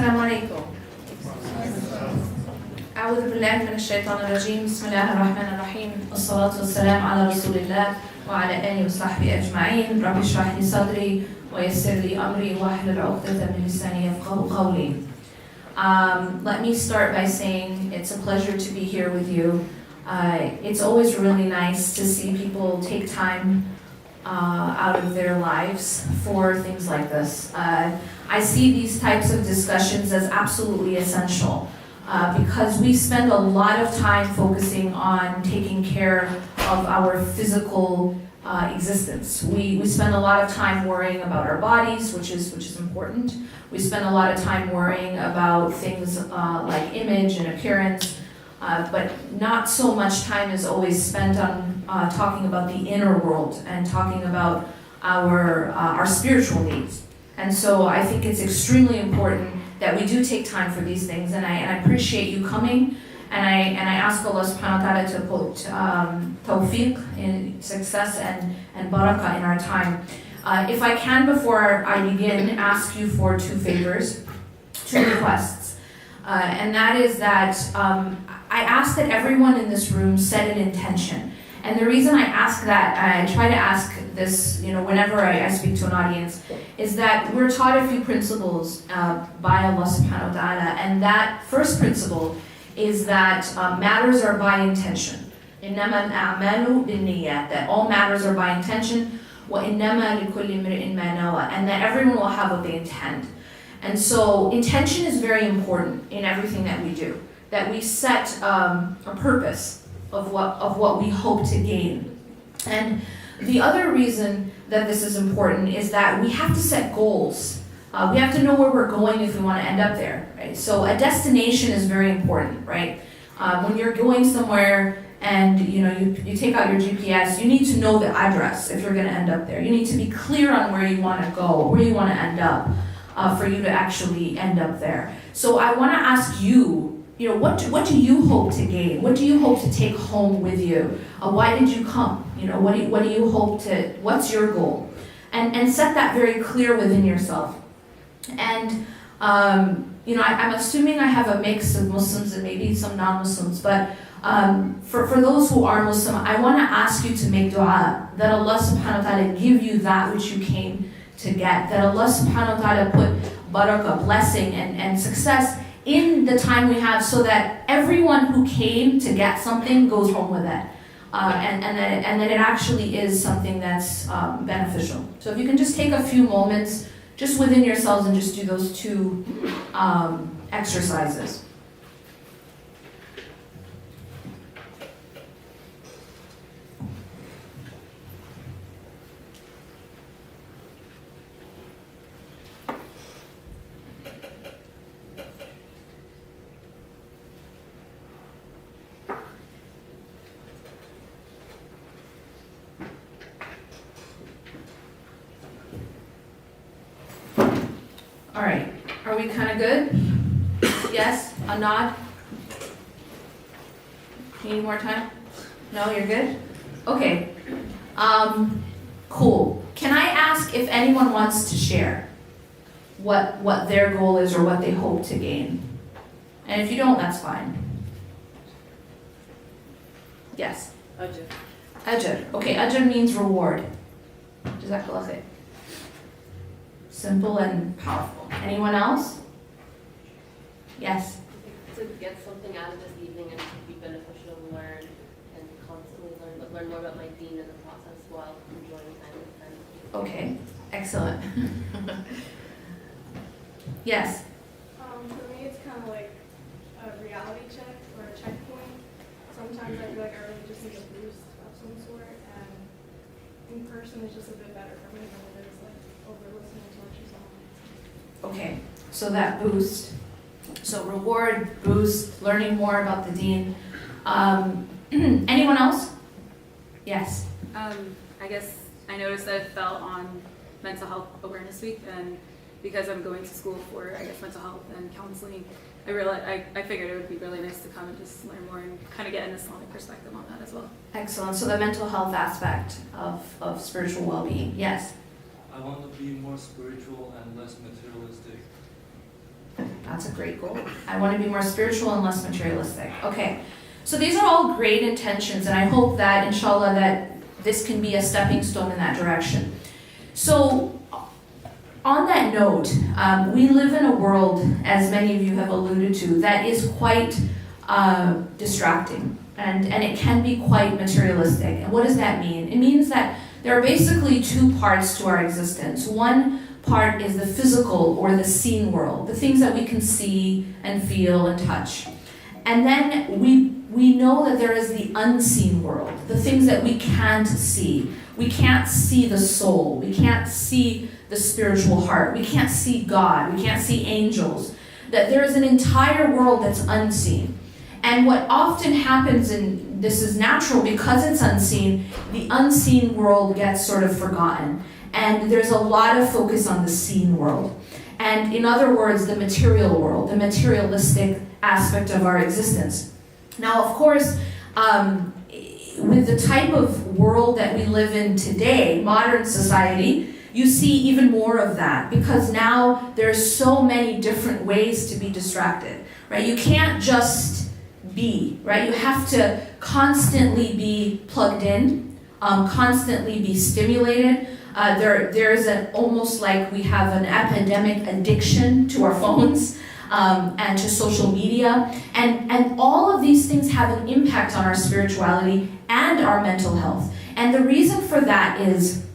السلام عليكم. أعوذ بالله من الشيطان الرجيم. بسم الله الرحمن الرحيم. والصلاة والسلام على رسول الله وعلى آله وصحبه أجمعين. رب اشرح لي صدري ويسر لي أمري واحلل عقدة من لساني يفقهوا قولي. Let me start by saying it's a pleasure to be here with you. It's always really nice to see people take time out of their lives for things like this. I see these types of discussions as absolutely essential because we spend a lot of time focusing on taking care of our physical existence. We spend a lot of time worrying about our bodies, which is important. We spend a lot of time worrying about things like image and appearance, but not so much time is always spent on talking about the inner world and talking about our spiritual needs. And so I think it's extremely important that we do take time for these things, and I appreciate you coming, and I ask Allah subhanahu wa ta'ala to put tawfiq in success and barakah in our time. If I can, before I begin, ask you for two favors, two requests. And that is that I ask that everyone in this room set an intention. And the reason I ask that, I try to ask this, whenever I speak to an audience, is that we're taught a few principles by Allah subhanahu wa ta'ala, and that first principle is that matters are by intention. إِنَّمَا الْأَعْمَالُ بِالنِّيَّاتِ, that all matters are by intention, وَإِنَّمَا لِكُلِّ امْرِئٍ مَا نَوَى, and that everyone will have what they intend. And so intention is very important in everything that we do, that we set a purpose of what we hope to gain. And the other reason that this is important is that we have to set goals. We have to know where we're going if we want to end up there, right? So a destination is very important, right? When you're going somewhere and you take out your GPS, you need to know the address if you're going to end up there. You need to be clear on where you want to go, where you want to end up, for you to actually end up there. So I want to ask you, what do you hope to gain? What do you hope to take home with you? Why did you come? What do you hope to? What's your goal? And set that very clear within yourself. And I'm assuming I have a mix of Muslims and maybe some non-Muslims, but for those who are Muslim, I want to ask you to make dua that Allah subhanahu wa ta'ala give you that which you came to get, that Allah subhanahu wa ta'ala put barakah, blessing, and success in the time we have, so that everyone who came to get something goes home with it, and that it actually is something that's beneficial. So if you can just take a few moments just within yourselves and just do those two exercises. All right, are we kind of good? Yes, a nod? You need more time? No, you're good? Okay, cool. Can I ask if anyone wants to share what their goal is or what they hope to gain? And if you don't, that's fine. Yes? Ajr. Ajr. Okay, ajr means reward. Jazakallah khair. Simple and powerful. Anyone else? Yes? To get something out of this evening and to be beneficial and learn and constantly learn more about my deen in the process while enjoying time with friends. Okay, excellent. Yes? For me, it's kind of like a reality check or a checkpoint. Sometimes I feel like I really just need a boost of some sort, and in person is just a bit better for me than it is like over listening to lectures online. Okay, so that boost. So reward, boost, learning more about the deen. Anyone else? Yes? I guess I noticed that it fell on Mental Health Awareness Week, and because I'm going to school for, mental health and counseling, I figured it would be really nice to come and just learn more and kind of get an Islamic perspective on that as well. Excellent. So the mental health aspect of spiritual well-being. Yes? I want to be more spiritual and less materialistic. That's a great goal. I want to be more spiritual and less materialistic. Okay, so these are all great intentions, and I hope that, inshallah, that this can be a stepping stone in that direction. So, on that note, we live in a world, as many of you have alluded to, that is quite distracting, and it can be quite materialistic. And what does that mean? It means that there are basically two parts to our existence. One part is the physical or the seen world, the things that we can see and feel and touch. And then we know that there is the unseen world, the things that we can't see. We can't see the soul. We can't see the spiritual heart. We can't see God. We can't see angels. That there is an entire world that's unseen. And what often happens, and this is natural because it's unseen, the unseen world gets sort of forgotten. And there's a lot of focus on the seen world. And in other words, the material world, the materialistic aspect of our existence. Now, of course, with the type of world that we live in today, modern society, you see even more of that, because now there's so many different ways to be distracted, right? You can't just be, right? You have to constantly be plugged in, constantly be stimulated. There's almost like we have an epidemic addiction to our phones and to social media. And all of these things have an impact on our spirituality and our mental health. And the reason for that is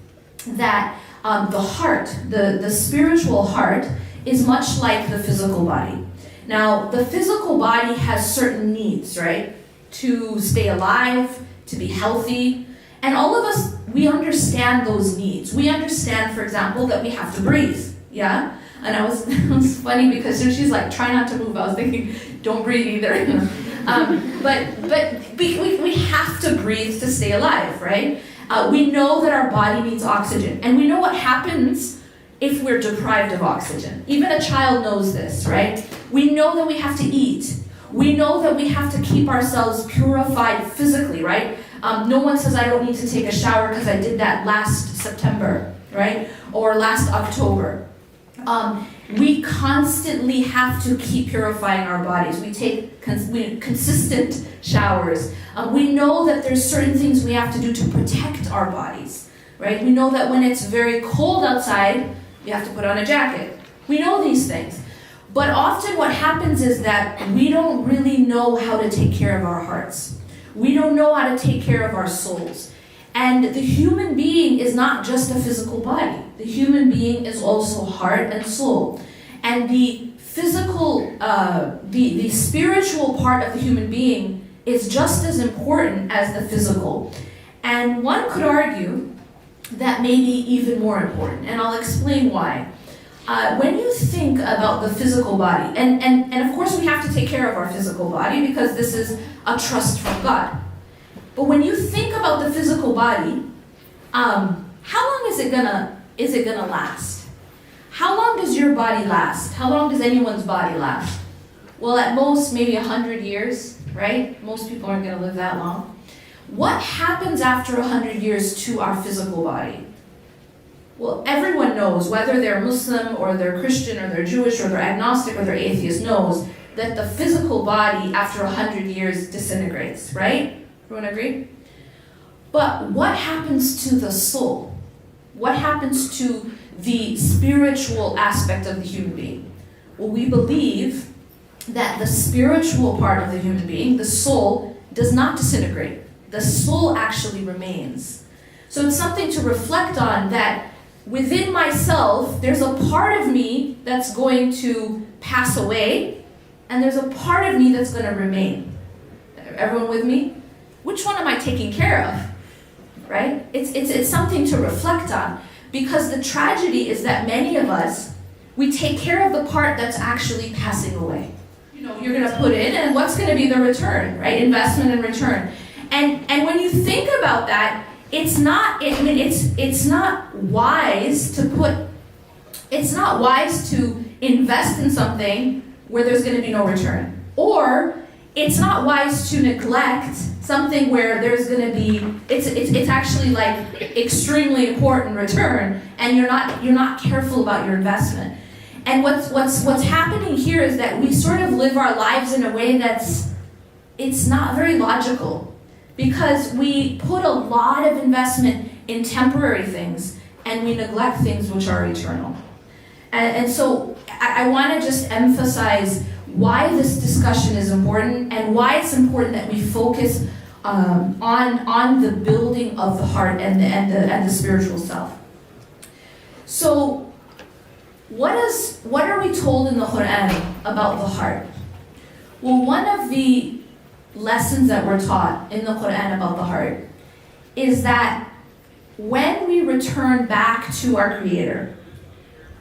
that the heart, the spiritual heart, is much like the physical body. Now, the physical body has certain needs, right? To stay alive, to be healthy. And all of us, we understand those needs. We understand, for example, that we have to breathe, yeah? And it was funny because she's like, try not to move. I was thinking, don't breathe either. But we have to breathe to stay alive, right? We know that our body needs oxygen. And we know what happens if we're deprived of oxygen. Even a child knows this, right? We know that we have to eat. We know that we have to keep ourselves purified physically, right? No one says, I don't need to take a shower because I did that last September, right? Or last October. We constantly have to keep purifying our bodies. We take consistent showers. We know that there's certain things we have to do to protect our bodies, right? We know that when it's very cold outside, you have to put on a jacket. We know these things. But often what happens is that we don't really know how to take care of our hearts. We don't know how to take care of our souls. And the human being is not just a physical body. The human being is also heart and soul. And the physical, the spiritual part of the human being is just as important as the physical. And one could argue that may be even more important. And I'll explain why. When you think about the physical body, and of course we have to take care of our physical body because this is a trust from God. But when you think about the physical body, how long is it gonna last? How long does your body last? How long does anyone's body last? Well, at most maybe 100 years, right? Most people aren't gonna live that long. What happens after 100 years to our physical body? Well, everyone knows, whether they're Muslim or they're Christian or they're Jewish or they're agnostic or they're atheist, knows that the physical body after 100 years disintegrates, right? Everyone agree? But what happens to the soul? What happens to the spiritual aspect of the human being? Well, we believe that the spiritual part of the human being, the soul, does not disintegrate. The soul actually remains. So it's something to reflect on, that within myself, there's a part of me that's going to pass away, and there's a part of me that's going to remain. Everyone with me? Which one am I taking care of? Right? It's something to reflect on, because the tragedy is that many of us, we take care of the part that's actually passing away. You know, you're going to put in, and what's going to be the return, right? Investment and return. And when you think about that, it's not wise to invest in something where there's going to be no return. Or it's not wise to neglect something where there's going to be, it's actually like extremely important return, and you're not careful about your investment. And what's happening here is that we sort of live our lives in a way it's not very logical, because we put a lot of investment in temporary things and we neglect things which are eternal. And so I want to just emphasize why this discussion is important and why it's important that we focus on the building of the heart and the spiritual self. So what are we told in the Quran about the heart? Well, one of the lessons that we're taught in the Quran about the heart is that when we return back to our Creator,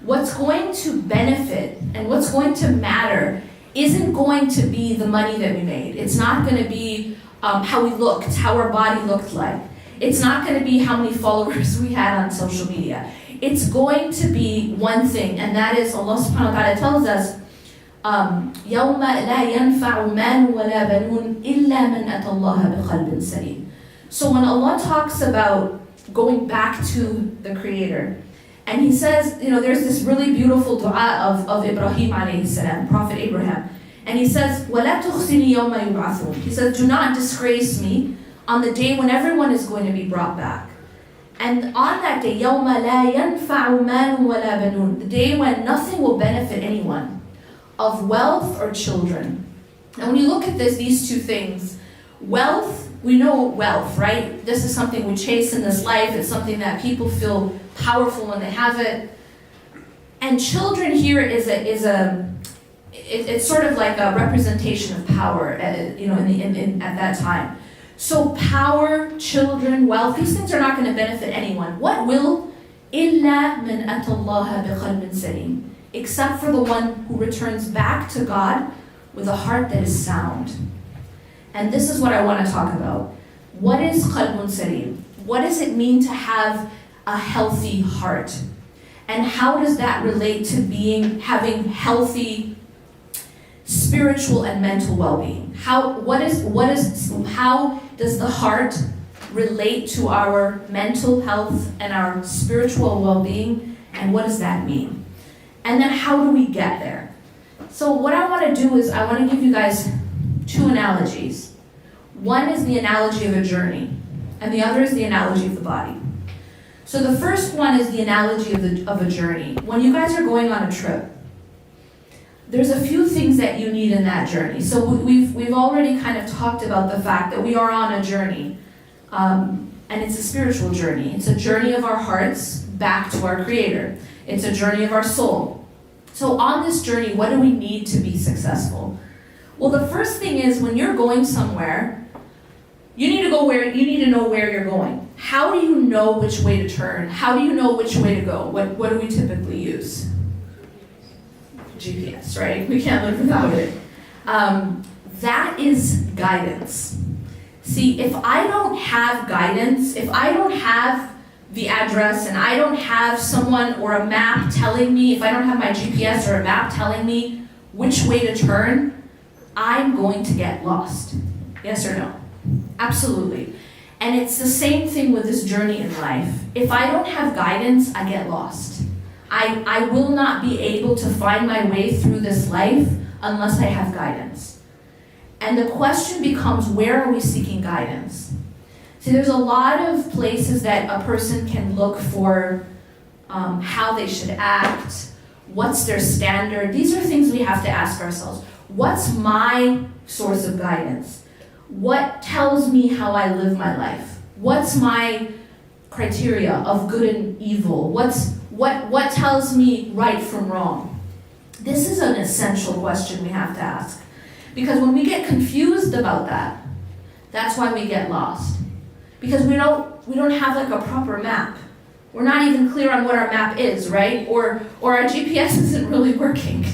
what's going to benefit and what's going to matter isn't going to be the money that we made. It's not going to be how we looked, how our body looked like. It's not going to be how many followers we had on social media. It's going to be one thing, and that is Allah subhanahu wa ta'ala tells us, يَوْمَ لَا يَنْفَعُ مَالٌ وَلَا بَنُونَ إِلَّا مَنْ أَتَى اللَّهَ بِقَلْبٍ سَلِيمٍ. So when Allah talks about going back to the Creator, and He says, there's this really beautiful dua of Ibrahim alayhi salam, Prophet Abraham, and he says, وَلَا تُخْزِنِي يَوْمَ يُبْعَثُونَ. He says, do not disgrace me on the day when everyone is going to be brought back. And on that day, يَوْمَ لَا يَنْفَعُ مَالٌ وَلَا بَنُونَ, the day when nothing will benefit anyone, of wealth or children. Now when you look at these two things, wealth, we know wealth, right? This is something we chase in this life. It's something that people feel powerful when they have it. And children here it's sort of like a representation of power, at that time. So power, children, wealth, these things are not going to benefit anyone. What will? إِلَّا مَنْ أَتَى اللَّهَ بِقَلْبٍ سَلِيمٍ. Except for the one who returns back to God with a heart that is sound. And this is what I want to talk about. What is qalbun salim? What does it mean to have a healthy heart? And how does that relate to having healthy spiritual and mental well-being? How does the heart relate to our mental health and our spiritual well-being? And what does that mean? And then how do we get there? So what I want to do is I want to give you guys two analogies. One is the analogy of a journey, and the other is the analogy of the body. So the first one is the analogy of a journey. When you guys are going on a trip, there's a few things that you need in that journey. So we've already kind of talked about the fact that we are on a journey, and it's a spiritual journey. It's a journey of our hearts back to our Creator. It's a journey of our soul. So on this journey, what do we need to be successful? Well, the first thing is when you're going somewhere, you need to know where you're going. How do you know which way to turn? How do you know which way to go? What do we typically use? GPS, right? We can't live without it. That is guidance. See, if I don't have guidance, if I don't have the address and I don't have someone or a map telling me, if I don't have my GPS or a map telling me which way to turn, I'm going to get lost. Yes or no? Absolutely. And it's the same thing with this journey in life. If I don't have guidance, I get lost. I will not be able to find my way through this life unless I have guidance. And the question becomes, where are we seeking guidance? See, there's a lot of places that a person can look for how they should act, what's their standard. These are things we have to ask ourselves. What's my source of guidance? What tells me how I live my life? What's my criteria of good and evil? What tells me right from wrong? This is an essential question we have to ask. Because when we get confused about that, that's why we get lost. Because we don't have like a proper map. We're not even clear on what our map is, right? Or our GPS isn't really working.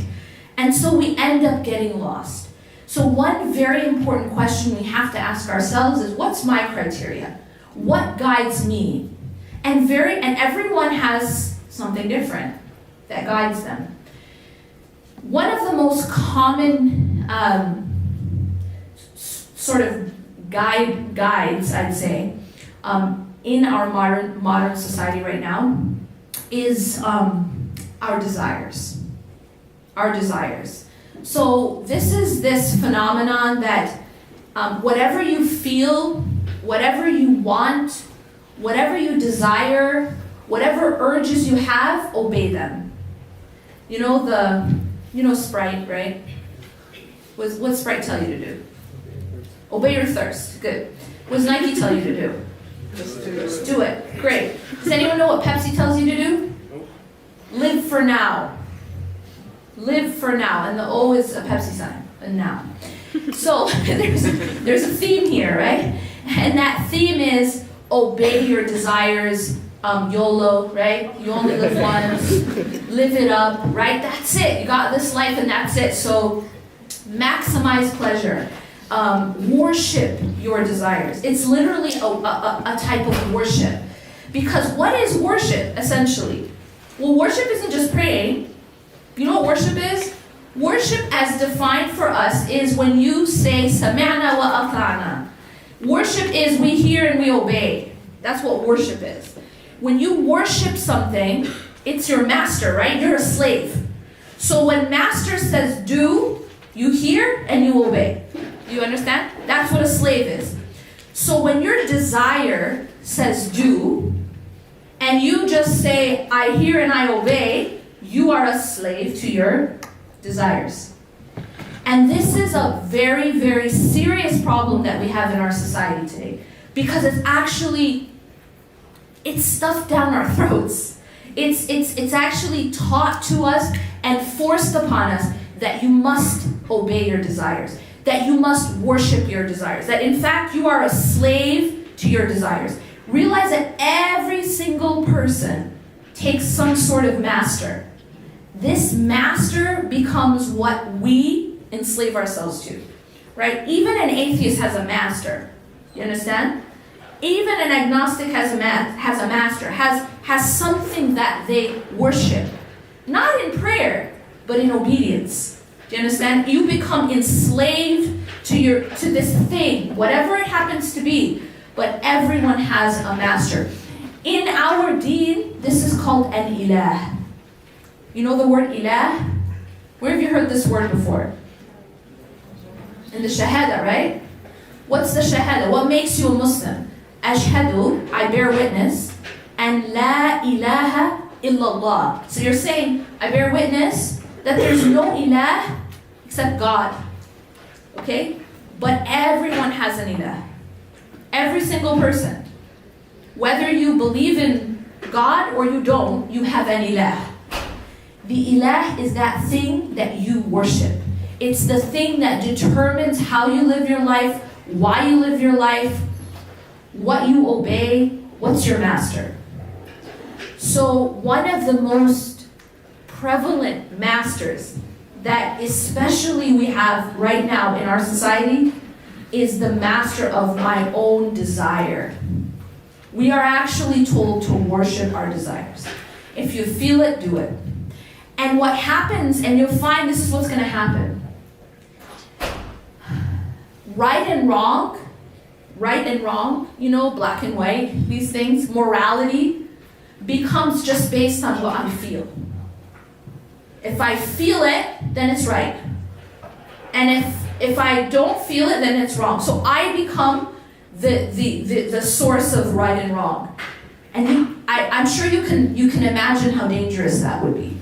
And so we end up getting lost. So one very important question we have to ask ourselves is, what's my criteria? What guides me? And everyone has something different that guides them. One of the most common sort of guides, I'd say, in our modern society right now is our desires. our desires. So this is this phenomenon that whatever you feel, whatever you want, whatever you desire, whatever urges you have, obey them. You know Sprite, right? What Sprite tell you to do? Obey your thirst. Good. What does Nike tell you to do? Just do it. Great. Does anyone know what Pepsi tells you to do? Live for now. Live for now. And the O is a Pepsi sign. And now. So there's a theme here, right? And that theme is obey your desires. YOLO, right? You only live once. Live it up, right? That's it. You got this life and that's it. So maximize pleasure. Worship your desires. It's literally a type of worship. Because what is worship, essentially? Well, worship isn't just praying. You know what worship is? Worship, as defined for us, is when you say, Sami'na wa ata'na. Worship is we hear and we obey. That's what worship is. When you worship something, it's your master, right? You're a slave. So when master says do, you hear and you obey. You understand? That's what a slave is. So when your desire says do, and you just say, I hear and I obey, you are a slave to your desires. And this is a very, very serious problem that we have in our society today. Because it's stuffed down our throats. It's actually taught to us and forced upon us that you must obey your desires. That you must worship your desires. That in fact you are a slave to your desires. Realize that every single person takes some sort of master. This master becomes what we enslave ourselves to, right? Even an atheist has a master. You understand? Even an agnostic has a master, has something that they worship. Not in prayer, but in obedience. Do you understand? You become enslaved to this thing, whatever it happens to be. But everyone has a master. In our deen, this is called an ilah. You know the word ilah? Where have you heard this word before? In the shahada, right? What's the shahada? What makes you a Muslim? Ashhadu, I bear witness, and la ilaha illallah. So you're saying, I bear witness that there's no ilah except God. Okay? But everyone has an ilah. Every single person. Whether you believe in God or you don't, you have an ilah. The ilah is that thing that you worship. It's the thing that determines how you live your life, why you live your life, what you obey, what's your master. So one of the most prevalent masters that especially we have right now in our society is the master of my own desire. We are actually told to worship our desires. If you feel it, do it. And what happens, and you'll find this is what's going to happen. Right and wrong, black and white, these things, morality becomes just based on what I feel. If I feel it, then it's right. And if I don't feel it, then it's wrong. So I become the source of right and wrong. And I'm sure you can imagine how dangerous that would be.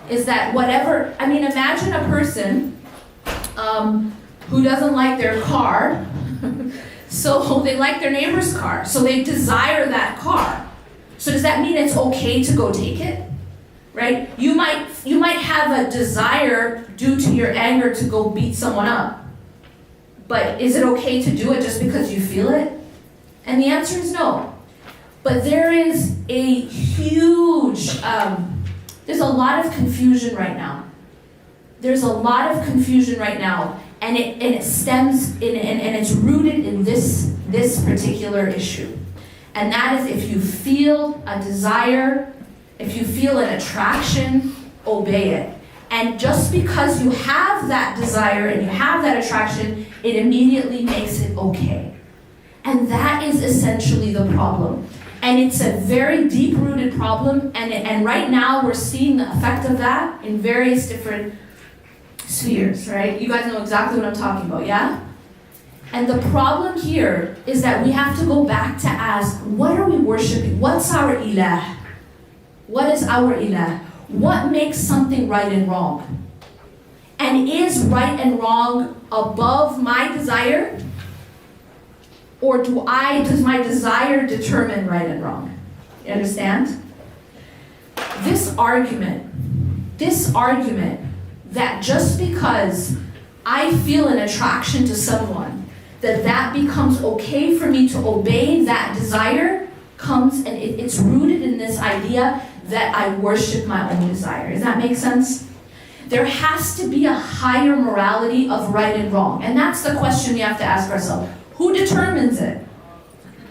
Is that whatever, imagine a person who doesn't like their car, so they like their neighbor's car, so they desire that car. So does that mean it's okay to go take it? Right? You might have a desire due to your anger to go beat someone up. But is it okay to do it just because you feel it? And the answer is no. But there is a huge, there's a lot of confusion right now. There's a lot of confusion right now, and it stems and it's rooted in this particular issue. And that is, if you feel a desire, if you feel an attraction, obey it. And just because you have that desire and you have that attraction, it immediately makes it okay. And that is essentially the problem. And it's a very deep-rooted problem, and right now we're seeing the effect of that in various different spheres, right? You guys know exactly what I'm talking about, yeah? And the problem here is that we have to go back to ask, what are we worshiping? What's our ilah? What is our ilah? What makes something right and wrong? And is right and wrong above my desire? Or does my desire determine right and wrong? You understand? This argument that just because I feel an attraction to someone, that becomes okay for me to obey that desire, comes and it's rooted in this idea that I worship my own desire. Does that make sense? There has to be a higher morality of right and wrong. And that's the question we have to ask ourselves. Who determines it?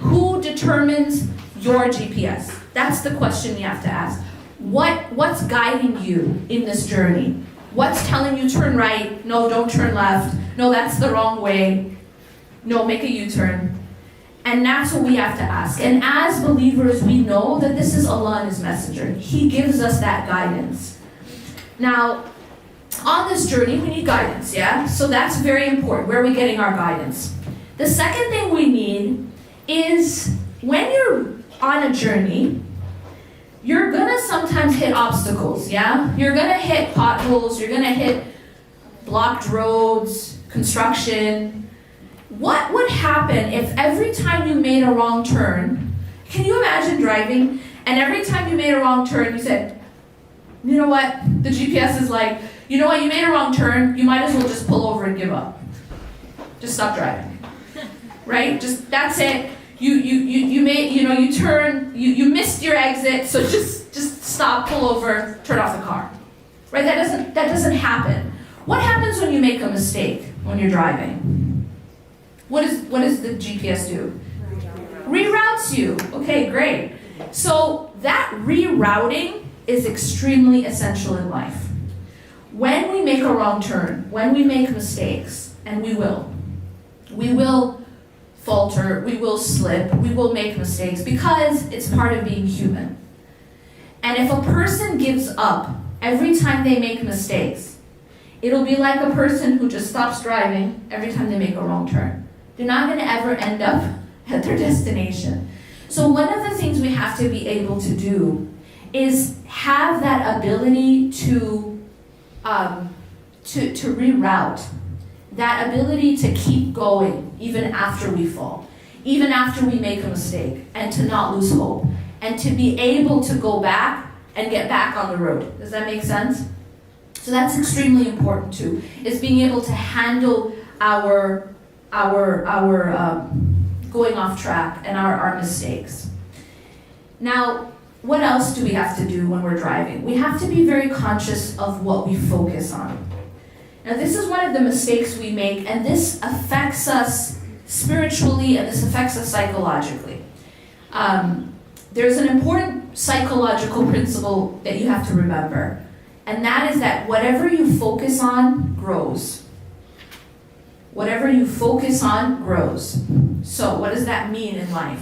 Who determines your GPS? That's the question we have to ask. What's guiding you in this journey? What's telling you turn right? No, don't turn left. No, that's the wrong way. No, make a U-turn. And that's what we have to ask. And as believers, we know that this is Allah and His Messenger. He gives us that guidance. Now, on this journey, we need guidance, yeah? So that's very important. Where are we getting our guidance? The second thing we need is when you're on a journey, you're gonna sometimes hit obstacles, yeah? You're gonna hit potholes, you're gonna hit blocked roads, construction. What would happen if every time you made a wrong turn, can you imagine driving, and every time you made a wrong turn, you said, you know what, the GPS is like, you know what, you made a wrong turn, you might as well just pull over and give up. Just stop driving. Right? Just, that's it. You made, you turn, you missed your exit, so just stop, pull over, turn off the car. Right? That doesn't happen. What happens when you make a mistake when you're driving? What does the GPS do? Reroutes you. Okay, great. So that rerouting is extremely essential in life. When we make a wrong turn, when we make mistakes, and we will falter, we will slip, we will make mistakes because it's part of being human. And if a person gives up every time they make mistakes, it'll be like a person who just stops driving every time they make a wrong turn. They're not going to ever end up at their destination. So one of the things we have to be able to do is have that ability to reroute, that ability to keep going even after we fall, even after we make a mistake, and to not lose hope, and to be able to go back and get back on the road. Does that make sense? So that's extremely important too, is being able to handle our going off track and our mistakes. Now, what else do we have to do when we're driving? We have to be very conscious of what we focus on. Now, this is one of the mistakes we make, and this affects us spiritually, and this affects us psychologically. There's an important psychological principle that you have to remember, and that is that whatever you focus on grows. Whatever you focus on grows. So, what does that mean in life?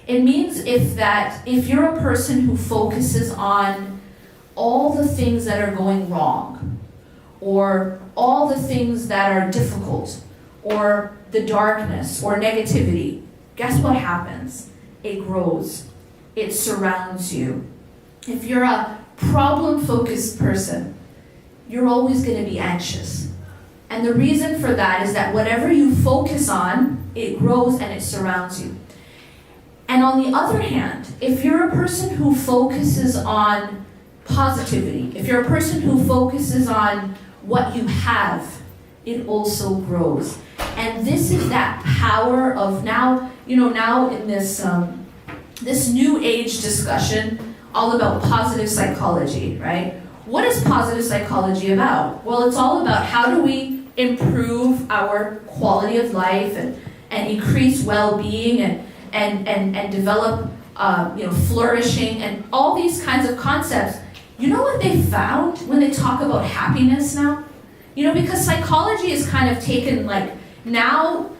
It means if you're a person who focuses on all the things that are going wrong, or all the things that are difficult, or the darkness, or negativity, guess what happens? It grows. It surrounds you. If you're a problem-focused person, you're always going to be anxious. And the reason for that is that whatever you focus on, it grows and it surrounds you. And on the other hand, if you're a person who focuses on positivity, if you're a person who focuses on what you have, it also grows. And this is that power of now in this this new age discussion all about positive psychology, right? What is positive psychology about? Well, it's all about how do we improve our quality of life and increase well-being and develop flourishing and all these kinds of concepts. You know what they found when they talk about happiness now? Because psychology is kind of taken, now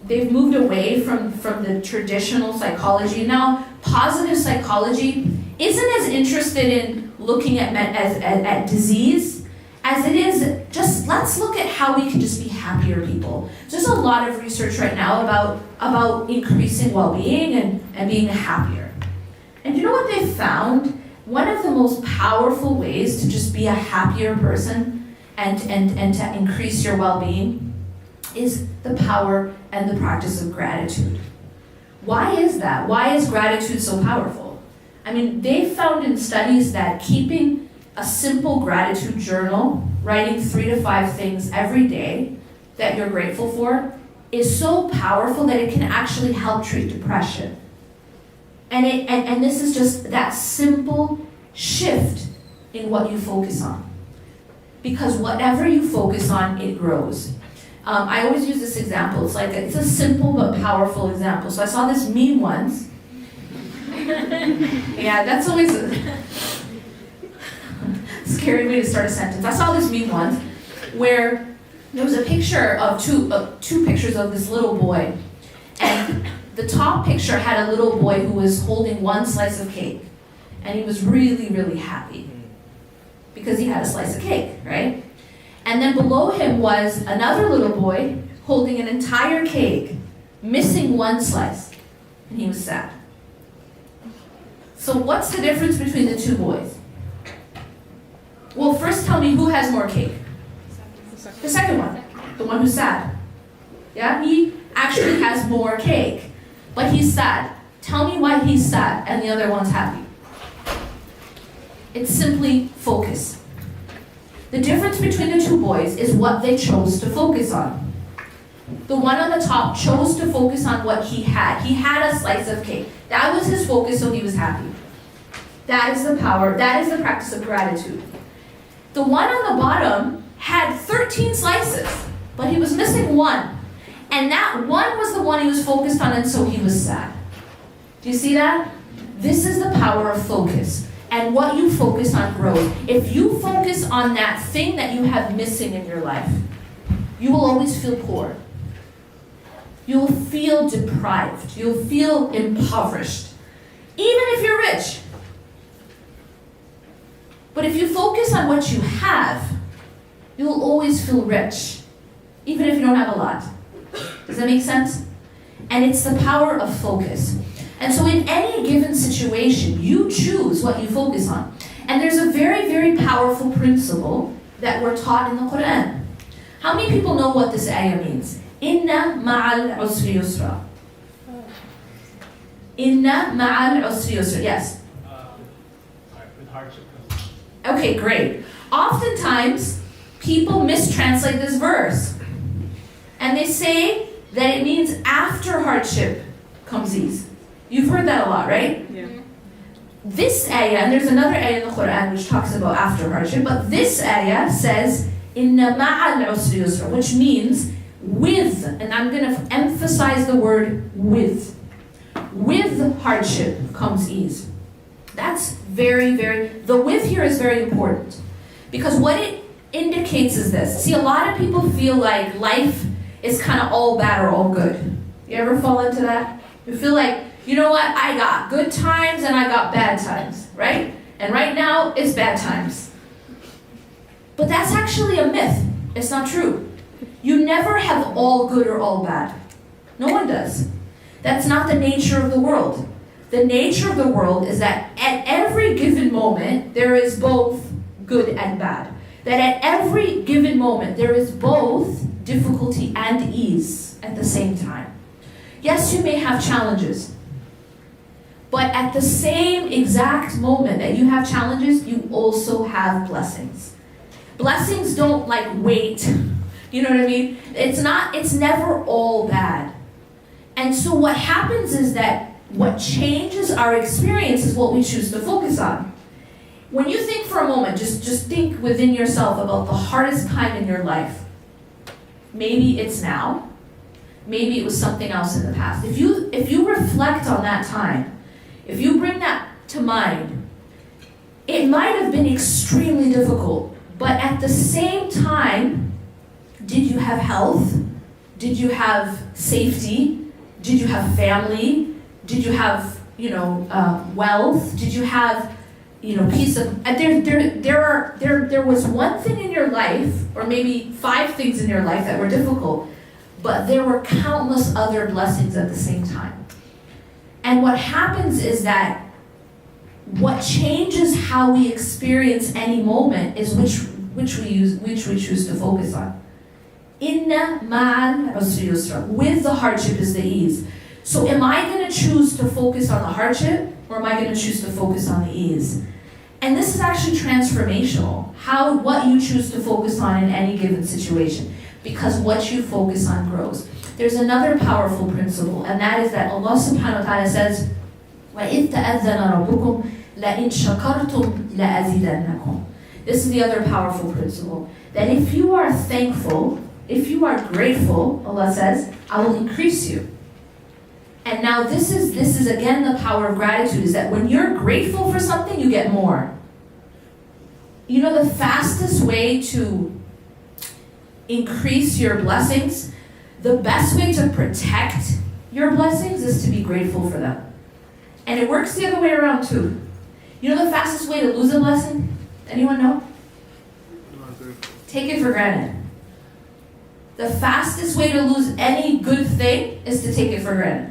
they've moved away from the traditional psychology. Now positive psychology isn't as interested in looking at disease as it is just let's look at how we can just be happier people. There's a lot of research right now about increasing well-being and being happier. And you know what they found? One of the most powerful ways to just be a happier person and to increase your well-being is the power and the practice of gratitude. Why is that? Why is gratitude so powerful? I mean, they found in studies that keeping a simple gratitude journal, writing 3 to 5 things every day that you're grateful for, is so powerful that it can actually help treat depression. And this is just that simple shift in what you focus on. Because whatever you focus on, it grows. I always use this example. It's a simple but powerful example. So I saw this meme once. Yeah, that's always a scary way to start a sentence. I saw this meme once where there was a picture of two pictures of this little boy. And the top picture had a little boy who was holding one slice of cake. And he was really, really happy because he had a slice of cake, right? And then below him was another little boy holding an entire cake, missing one slice, and he was sad. So what's the difference between the two boys? Well, first tell me who has more cake. The second one, the one who's sad. Yeah, he actually has more cake, but he's sad. Tell me why he's sad and the other one's happy. It's simply focus. The difference between the two boys is what they chose to focus on. The one on the top chose to focus on what he had. He had a slice of cake. That was his focus, so he was happy. That is the power, that is the practice of gratitude. The one on the bottom had 13 slices, but he was missing one. And that one was the one he was focused on, and so he was sad. Do you see that? This is the power of focus. And what you focus on grows. If you focus on that thing that you have missing in your life, you will always feel poor. You'll feel deprived. You'll feel impoverished. Even if you're rich. But if you focus on what you have, you'll always feel rich. Even if you don't have a lot. Does that make sense? And it's the power of focus. And so in any given situation, you choose what you focus on. And there's a very, very powerful principle that we're taught in the Quran. How many people know what this ayah means? Inna ma'al usri yusra. Inna ma'al usri yusra. Yes? With hardship. Okay, great. Oftentimes, people mistranslate this verse. And they say that it means after hardship comes ease. You've heard that a lot, right? Yeah. This ayah, and there's another ayah in the Quran which talks about after hardship, but this ayah says, Inna ma'al usri yusra, which means with, and I'm going to emphasize the word with. With hardship comes ease. That's very, very, the with here is very important. Because what it indicates is this. See, a lot of people feel like life is kind of all bad or all good. You ever fall into that? You feel like, you know what, I got good times and I got bad times, right? And right now, it's bad times. But that's actually a myth. It's not true. You never have all good or all bad. No one does. That's not the nature of the world. The nature of the world is that at every given moment, there is both good and bad. That at every given moment, there is both difficulty and ease at the same time. Yes, you may have challenges. But at the same exact moment that you have challenges, you also have blessings. Blessings don't wait. You know what I mean? It's never all bad. And so what happens is that what changes our experience is what we choose to focus on. When you think for a moment, just think within yourself about the hardest time in your life. Maybe it's now. Maybe it was something else in the past. If you reflect on that time, if you bring that to mind, it might have been extremely difficult, but at the same time, did you have health? Did you have safety? Did you have family? Did you have, wealth? Did you have, peace of? There was one thing in your life, or maybe 5 things in your life that were difficult, but there were countless other blessings at the same time. And what happens is that what changes how we experience any moment is which we choose to focus on. Inna ma'al usri yusra. With the hardship is the ease. So am I going to choose to focus on the hardship, or am I going to choose to focus on the ease? And this is actually transformational. What you choose to focus on in any given situation, because what you focus on grows. There's another powerful principle, and that is that Allah subhanahu wa ta'ala says, وَإِذْ تَأَذَّنَ رَبُّكُمْ لَإِنْ شَكَرْتُمْ لَأَزِيدَنَّكُمْ. This is the other powerful principle, that if you are thankful, if you are grateful, Allah says, I will increase you. And now this is again the power of gratitude, is that when you're grateful for something, you get more. The fastest way to increase your blessings, the best way to protect your blessings is to be grateful for them. And it works the other way around too. The fastest way to lose a blessing? Anyone know? Take it for granted. The fastest way to lose any good thing is to take it for granted.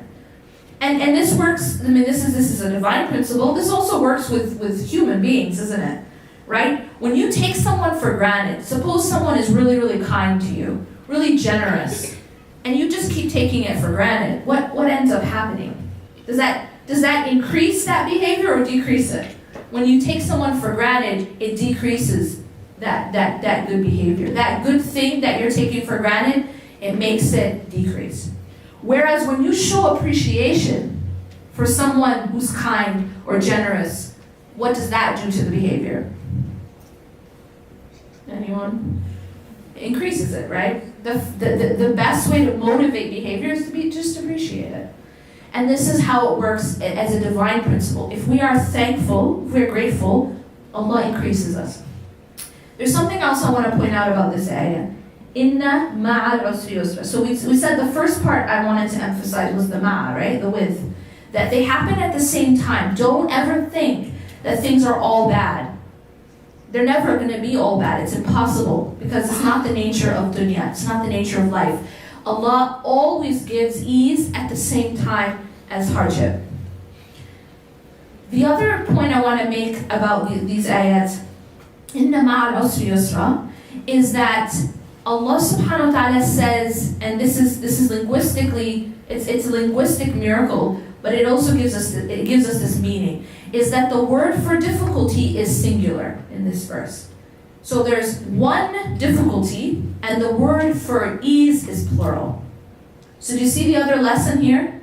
And this works, this is a divine principle. This also works with human beings, isn't it? Right? When you take someone for granted, suppose someone is really, really kind to you, really generous, and you just keep taking it for granted, what ends up happening? Does that increase that behavior or decrease it? When you take someone for granted, it decreases that good behavior. That good thing that you're taking for granted, it makes it decrease. Whereas when you show appreciation for someone who's kind or generous, what does that do to the behavior? Anyone? It increases it, right? The best way to motivate behavior is to just appreciate it. And this is how it works as a divine principle. If we are thankful, if we're grateful, Allah increases us. There's something else I want to point out about this ayah. Inna ma'al usri yusra. So we said the first part I wanted to emphasize was the ma'a, right? The with. That they happen at the same time. Don't ever think that things are all bad. They're never going to be all bad. It's impossible, because it's not the nature of dunya. It's not the nature of life. Allah always gives ease at the same time as hardship. The other point I want to make about these ayats, Inna ma'al usri yusra, is that Allah subhanahu wa ta'ala says, and this is linguistically, it's a linguistic miracle, but it also gives us this meaning, is that the word for difficulty is singular in this verse. So there's one difficulty, and the word for ease is plural. So do you see the other lesson here?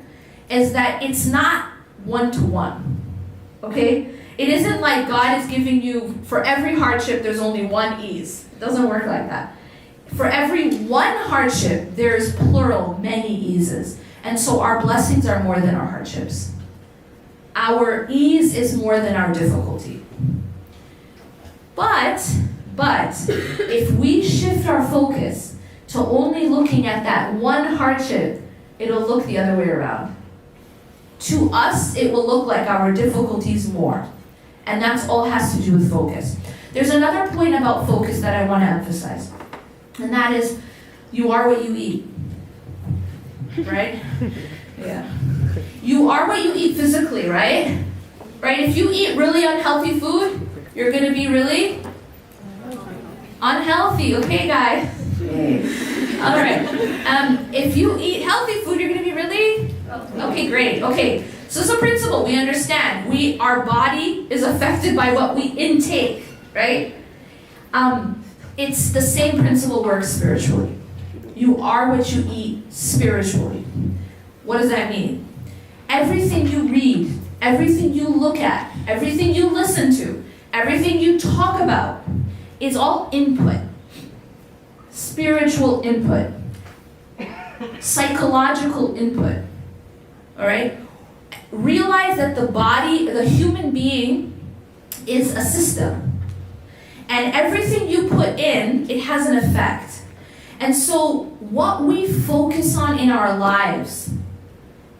Is that it's not one-to-one, okay? It isn't like God is giving you, for every hardship, there's only one ease. It doesn't work like that. For every one hardship, there's plural, many eases. And so our blessings are more than our hardships. Our ease is more than our difficulty. But if we shift our focus to only looking at that one hardship, it'll look the other way around. To us, it will look like our difficulties more. And that's all has to do with focus. There's another point about focus that I want to emphasize. And that is, you are what you eat. Right? Yeah. You are what you eat physically, right? Right? If you eat really unhealthy food, you're going to be really unhealthy. Okay, guys? All right. If you eat healthy food, you're going to be really? Okay, great. Okay. So it's a principle. We understand. Our body is affected by what we intake, right? It's the same principle works spiritually. You are what you eat spiritually. What does that mean? Everything you read, everything you look at, everything you listen to, everything you talk about is all input. Spiritual input. Psychological input. All right? Realize that the body, the human being, is a system. And everything you put in, it has an effect. And so what we focus on in our lives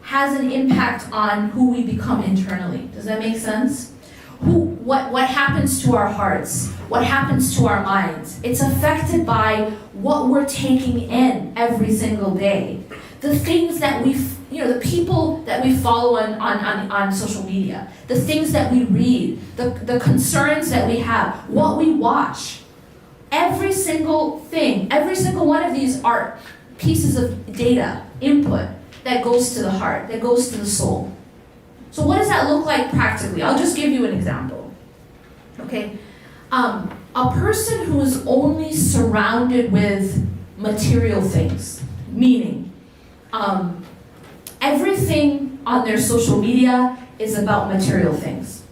has an impact on who we become internally. Does that make sense? What happens to our hearts? What happens to our minds? It's affected by what we're taking in every single day. The things that the people that we follow on social media, the things that we read, the concerns that we have, what we watch. Every single thing, every single one of these are pieces of data, input, that goes to the heart, that goes to the soul. So what does that look like practically? I'll just give you an example. Okay, a person who is only surrounded with material things, meaning everything on their social media is about material things.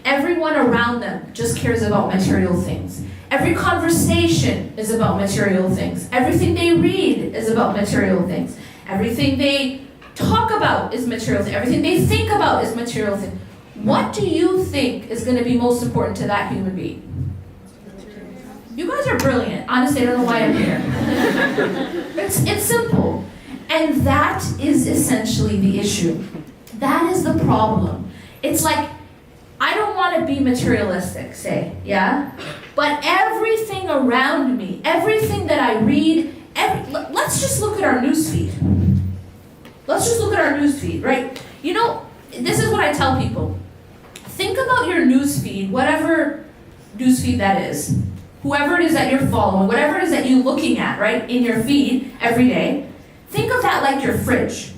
Everyone around them just cares about material things. Every conversation is about material things. Everything they read is about material things. Everything they talk about is material things. Everything they think about is material things. What do you think is going to be most important to that human being? You guys are brilliant. Honestly, I don't know why I'm here. It's simple. And that is essentially the issue. That is the problem. It's like, I don't want to be materialistic, say, yeah? But everything around me, everything that I read, let's just look at our newsfeed. Let's just look at our newsfeed, right? You know, this is what I tell people. Think about your newsfeed, whatever newsfeed that is, whoever it is that you're following, whatever it is that you're looking at, right, in your feed every day. Think of that like your fridge.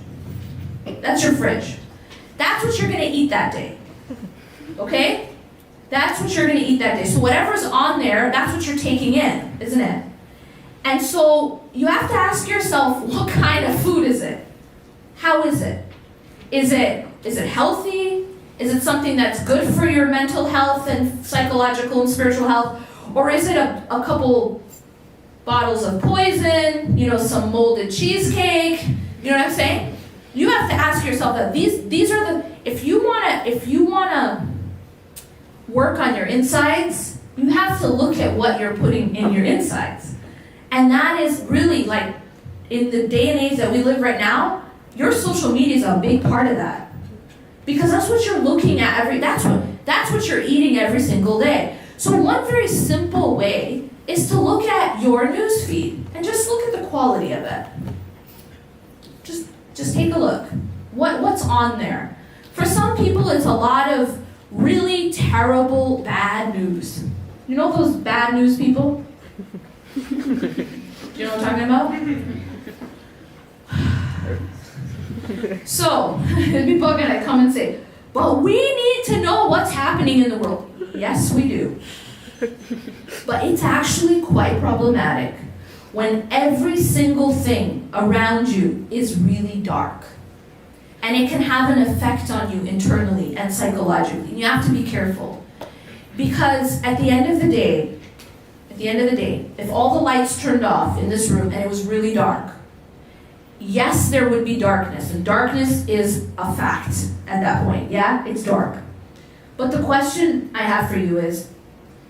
That's your fridge. That's what you're going to eat that day. Okay? That's what you're going to eat that day. So whatever's on there, that's what you're taking in, isn't it? And so you have to ask yourself, what kind of food is it? How is it? Is it healthy? Is it something that's good for your mental health and psychological and spiritual health? Or is it a couple bottles of poison, some molded cheesecake? You know what I'm saying? You have to ask yourself that these are the, if you wanna work on your insides, you have to look at what you're putting in your insides. And that is really, like, in the day and age that we live right now, your social media is a big part of that. Because that's what you're looking at that's what you're eating every single day. So one very simple way is to look at your newsfeed and just look at the quality of it. Just take a look. What's on there? For some people, it's a lot of really terrible, bad news. You know those bad news people? Do you know what I'm talking about? So, people are going to come and say, but we need to know what's happening in the world. Yes, we do. But it's actually quite problematic when every single thing around you is really dark. And it can have an effect on you internally and psychologically. And you have to be careful. Because at the end of the day, if all the lights turned off in this room and it was really dark, yes, there would be darkness. And darkness is a fact at that point. Yeah, it's dark. But the question I have for you is,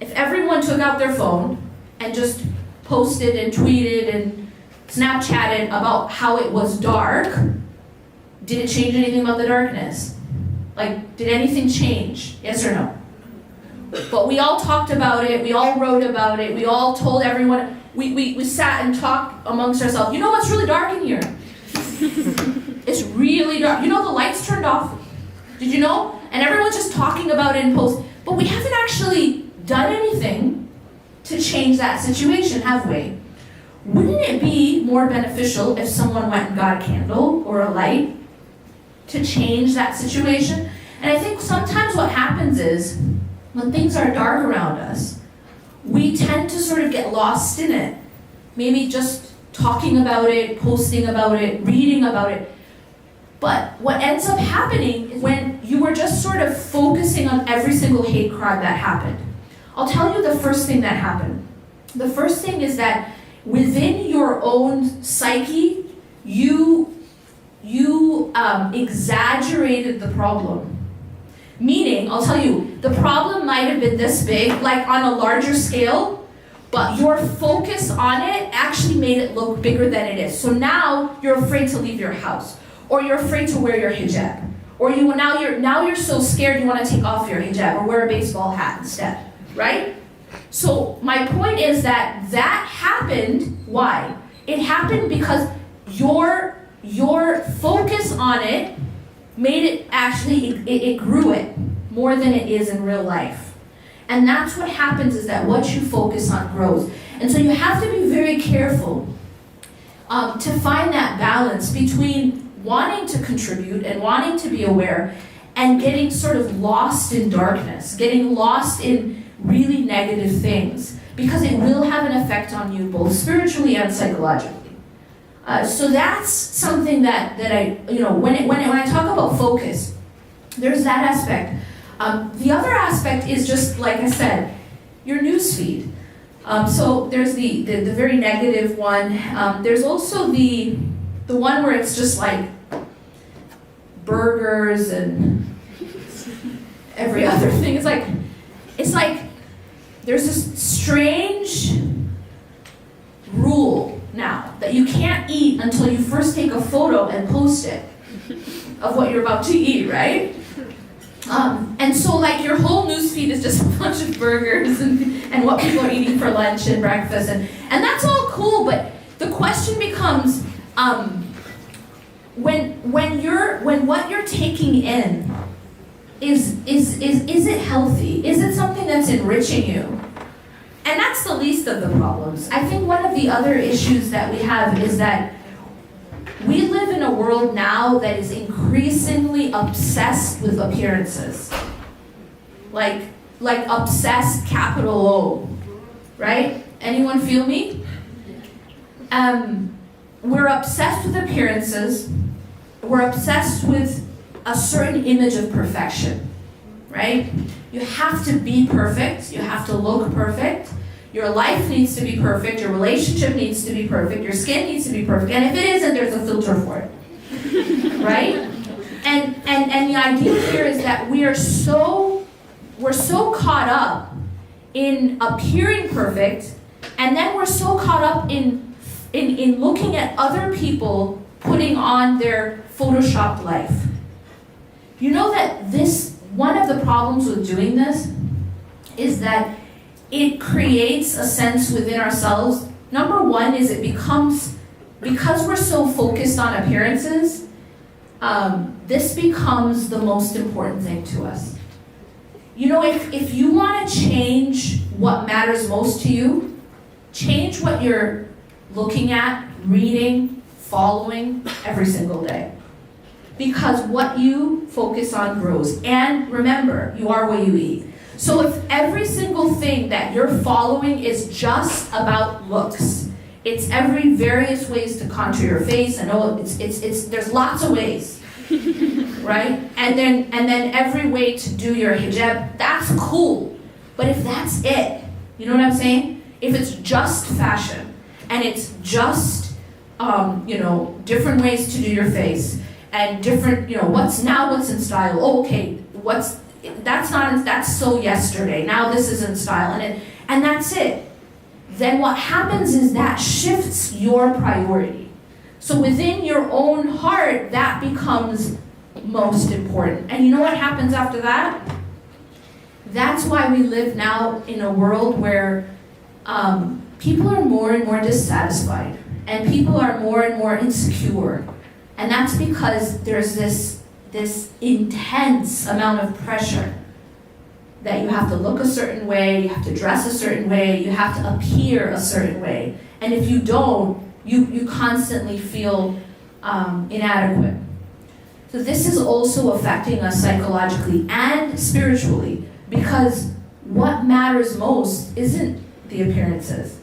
if everyone took out their phone and just posted and tweeted and Snapchatted about how it was dark, did it change anything about the darkness? Like, did anything change? Yes or no? But we all talked about it, we all wrote about it, we all told everyone, we sat and talked amongst ourselves. You know what's really dark in here? It's really dark. You know the lights turned off? Did you know? And everyone's just talking about it in posts. But we haven't actually done anything to change that situation, have we? Wouldn't it be more beneficial if someone went and got a candle or a light to change that situation? And I think sometimes what happens is, when things are dark around us, we tend to sort of get lost in it. Maybe just talking about it, posting about it, reading about it. But what ends up happening is when you were just sort of focusing on every single hate crime that happened. I'll tell you the first thing that happened. The first thing is that within your own psyche, you exaggerated the problem. Meaning, I'll tell you, the problem might have been this big, like on a larger scale, but your focus on it actually made it look bigger than it is. So now you're afraid to leave your house. or you're afraid to wear your hijab, or now you're so scared you want to take off your hijab or wear a baseball hat instead, right? So my point is that happened. Why? It happened because your focus on it made it actually, it grew it more than it is in real life. And that's what happens, is that what you focus on grows. And so you have to be very careful to find that balance between wanting to contribute and wanting to be aware and getting sort of lost in darkness, getting lost in really negative things, because it will have an effect on you both spiritually and psychologically. So that's something that I, when I talk about focus, there's that aspect. The other aspect is just, like I said, your newsfeed. So there's the very negative one. There's also the one where it's just like burgers and every other thing. It's like there's this strange rule now that you can't eat until you first take a photo and post it of what you're about to eat, right? And so like your whole newsfeed is just a bunch of burgers and what people are eating for lunch and breakfast, and that's all cool, but the question becomes, when what you're taking in is it healthy? Is it something that's enriching you? And that's the least of the problems. I think one of the other issues that we have is that we live in a world now that is increasingly obsessed with appearances. Like obsessed, capital O, right? Anyone feel me? We're obsessed with appearances. We're obsessed with a certain image of perfection, right? You have to be perfect. You have to look perfect. Your life needs to be perfect. Your relationship needs to be perfect. Your skin needs to be perfect. And if it isn't, there's a filter for it, right? And the idea here is that we're so caught up in appearing perfect, and then we're so caught up in looking at other people putting on their photoshopped life. You know that one of the problems with doing this is that it creates a sense within ourselves. Number one is it becomes, because we're so focused on appearances, this becomes the most important thing to us. If you want to change what matters most to you, change what you're looking at, reading, following every single day. Because what you focus on grows. And remember, you are what you eat. So if every single thing that you're following is just about looks, it's every various ways to contour your face. I know there's lots of ways, right? And then every way to do your hijab, that's cool. But if that's it, you know what I'm saying? If it's just fashion and it's just different ways to do your face and different, what's in style. Oh, okay, that's so yesterday. Now this is in style, and that's it. Then what happens is that shifts your priority. So within your own heart, that becomes most important. And you know what happens after that? That's why we live now in a world where people are more and more dissatisfied, and people are more and more insecure. And that's because there's this intense amount of pressure that you have to look a certain way, you have to dress a certain way, you have to appear a certain way. And if you don't, you constantly feel inadequate. So this is also affecting us psychologically and spiritually, because what matters most isn't the appearances.